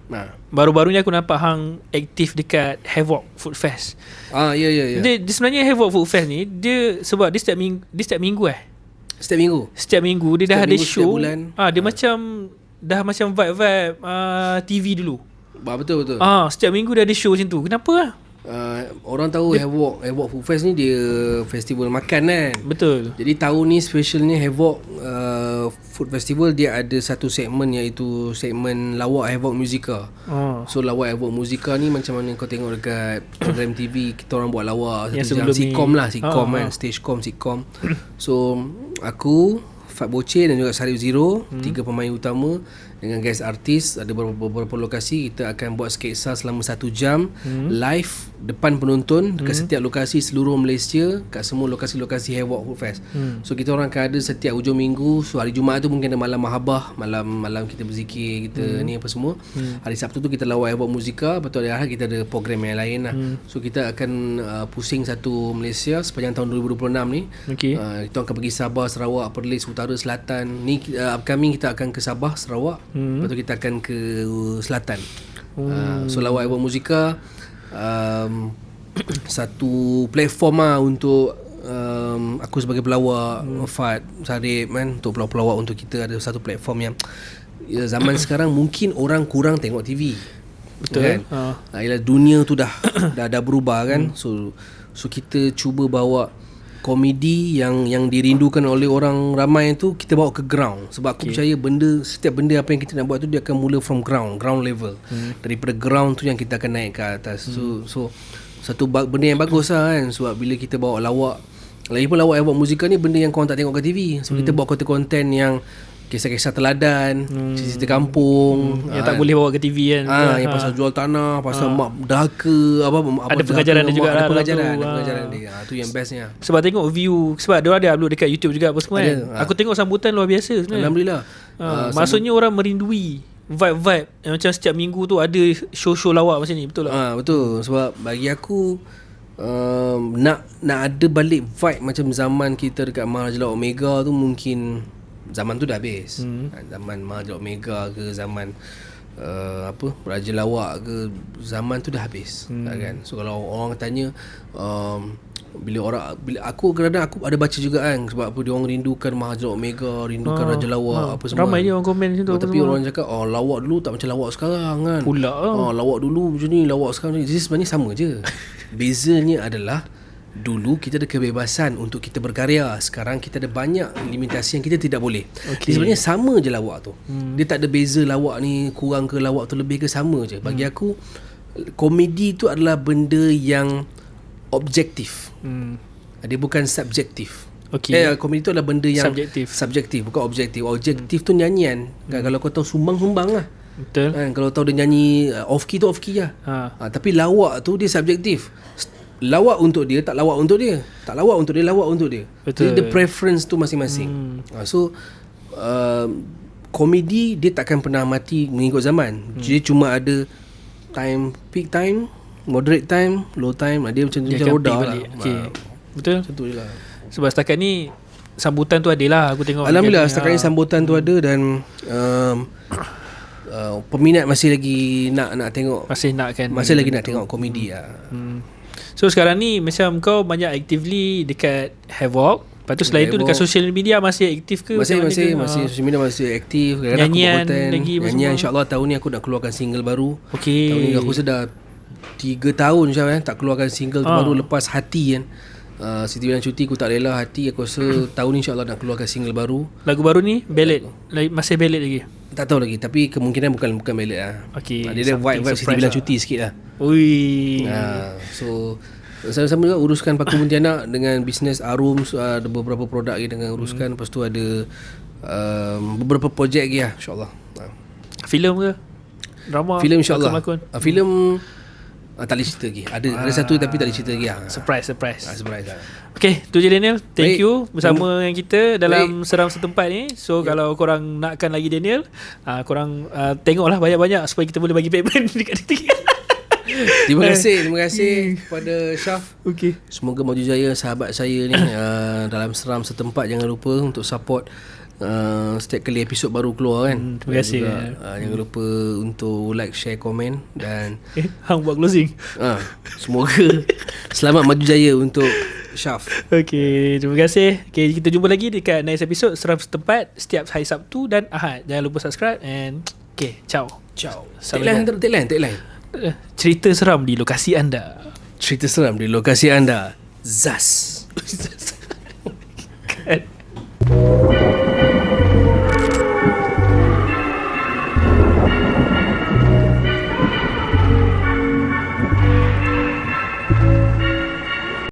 B: Baru-baru ni aku nampak hang aktif dekat Havoc Food Fest.
A: Ya.
B: Dia sebenarnya Havoc Food Fest ni, dia sebab dia setiap minggu Setiap minggu dia dah ada show. Dia macam dah macam vibe TV dulu.
A: Betul.
B: Setiap minggu dia ada show macam tu. Kenapa lah?
A: Orang tahu Havoc Food Fest ni dia festival makan kan.
B: Betul.
A: Jadi tahun ni specialnya Havoc Food Festival, dia ada satu segmen, iaitu segmen Lawak Havoc Musica. So Lawak Havoc Musica ni macam mana kau tengok dekat program TV, kita orang buat lawak satu jam, sitcom lah, kan, sitcom. So aku, Fat Boceh dan juga Sarif Zero, 3 pemain utama dengan guest artis. Ada beberapa lokasi. Kita akan buat sketsa selama 1 jam live depan penonton dekat setiap lokasi seluruh Malaysia, kat semua lokasi-lokasi Havoc Food Fest. So kita orang akan ada setiap hujung minggu. So hari Jumaat tu mungkin ada malam mahabah, malam kita berzikir, kita ni apa semua. Hari Sabtu tu kita lawak Havoc Musica. Lepas tu hari Ahad kita ada program yang lain lah. So kita akan pusing satu Malaysia sepanjang tahun 2026 ni. Kita akan pergi Sabah, Sarawak, Perlis, Utara, Selatan. Ni upcoming kita akan ke Sabah, Sarawak. Lepas tu kita akan ke Selatan. So lawak Havoc Musica satu platform lah untuk aku sebagai pelawak, Fad, Sarip kan, untuk pelawak-pelawak untuk kita ada satu platform yang zaman sekarang mungkin orang kurang tengok TV.
B: Betul
A: kan? Ialah dunia tu dah berubah kan. So kita cuba bawa komedi yang dirindukan oleh orang ramai tu, kita bawa ke ground. Sebab aku percaya setiap benda apa yang kita nak buat tu dia akan mula from ground level. Daripada ground tu yang kita akan naik ke atas. So satu benda yang bagus lah kan. Sebab bila kita bawa lawak, lagipun lawak yang buat musikal ni benda yang korang tak tengok kat TV. So kita bawa konten-konten yang kisah-kisah teladan, cerita kampung
B: yang tak boleh bawa ke TV kan.
A: Yang pasal jual tanah, pasal mak daka,
B: ada pengajaran dia juga
A: ada
B: lah,
A: pengajaran dia. Tu yang bestnya.
B: Sebab tengok view, sebab dia ada upload dekat YouTube juga apa semua kan. Aku tengok sambutan luar biasa sebenarnya.
A: Alhamdulillah.
B: Maksudnya orang merindui vibe yang macam setiap minggu tu ada show-show lawak macam ni, betul tak?
A: Betul. Sebab bagi aku nak ada balik vibe macam zaman kita dekat Mahajalah Omega tu, mungkin zaman tu dah habis. Zaman Mahajalah Omega ke zaman Raja Lawak ke, zaman tu dah habis kan. So kalau orang tanya bila aku kadang-kadang aku ada baca juga kan, sebab apa dia orang rindukan Mahajalah Omega, rindukan Raja Lawak apa semua.
B: Ramai je orang komen macam tu.
A: Tapi orang cakap lawak dulu tak macam lawak sekarang kan.
B: Pula
A: lawak dulu macam ni, lawak sekarang ni. Jadi sebenarnya sama je. Bezanya adalah dulu kita ada kebebasan untuk kita berkarya, sekarang kita ada banyak limitasi yang kita tidak boleh. Jadi sebenarnya sama je lawak tu. Dia tak ada beza lawak ni kurang ke lawak tu lebih ke, sama je. Bagi aku komedi tu adalah benda yang objektif. Dia bukan subjektif. Komedi tu adalah benda yang subjektif, bukan objektif. Objektif tu nyanyian. Kalau kau tahu sumbang lah.
B: Betul.
A: Kalau tahu dia nyanyi off key tu off key lah. Tapi lawak tu dia subjektif. Lawak untuk dia, tak lawak untuk dia. Tak lawak untuk dia, lawak untuk dia.
B: Betul.
A: Jadi the preference tu masing-masing. So komedi dia takkan pernah mati mengikut zaman. Dia cuma ada peak time, moderate time, low time. Dia macam roda lah.
B: Betul.
A: Macam tu je lah.
B: Sebab setakat ni sambutan tu ada lah, aku tengok.
A: Alhamdulillah setakat ni sambutan tu ada. Dan peminat masih lagi nak tengok. Masih lagi nak tengok komedi lah.
B: So sekarang ni macam kau banyak actively dekat Havoc. Lepas tu selain tu dekat social media masih aktif ke?
A: Masih social media masih aktif.
B: Nyanyian lagi.
A: Nyanyian insyaAllah tahun ni aku nak keluarkan single baru.
B: Tahun
A: ni aku sudah 3 tahun tak keluarkan single tu baru lepas Hati kan. Siti Bilang Cuti, Ku Tak Rela, Hati. Aku rasa tahun ni insyaAllah nak keluarkan single baru.
B: Lagu baru ni ballad? Masih ballad lagi?
A: Tak tahu lagi, tapi kemungkinan bukan ballad lah. Dia ada vibe Siti Bilang Cuti sikit lah. So sama-sama juga uruskan Paku Pontianak dengan bisnes Arum. Ada beberapa produk lagi dengan uruskan. Lepas tu ada beberapa projek lagi lah, InsyaAllah.
B: Filem ke? Drama?
A: Filem insyaAllah. Filem tak boleh cerita lagi. Ada satu tapi tak boleh cerita lagi lah.
B: Surprise
A: lah.
B: Okay, tu je Daniel. Thank you bersama dengan kita dalam Seram Setempat ni. So kalau korang nakkan lagi Daniel, korang tengoklah banyak-banyak supaya kita boleh bagi payment dekat dia.
A: Terima kasih kepada Syaf. Semoga maju jaya sahabat saya ni dalam Seram Setempat. Jangan lupa untuk support setiap kali episod baru keluar kan.
B: Terima kasih juga,
A: jangan lupa untuk like, share, komen. Dan
B: hang buat closing.
A: Semoga selamat maju jaya untuk Syaf.
B: Terima kasih. Kita jumpa lagi dekat next episode Seram Setempat setiap hari Sabtu dan Ahad. Jangan lupa subscribe. And ciao. Tagline. Cerita seram di lokasi anda.
A: Zas.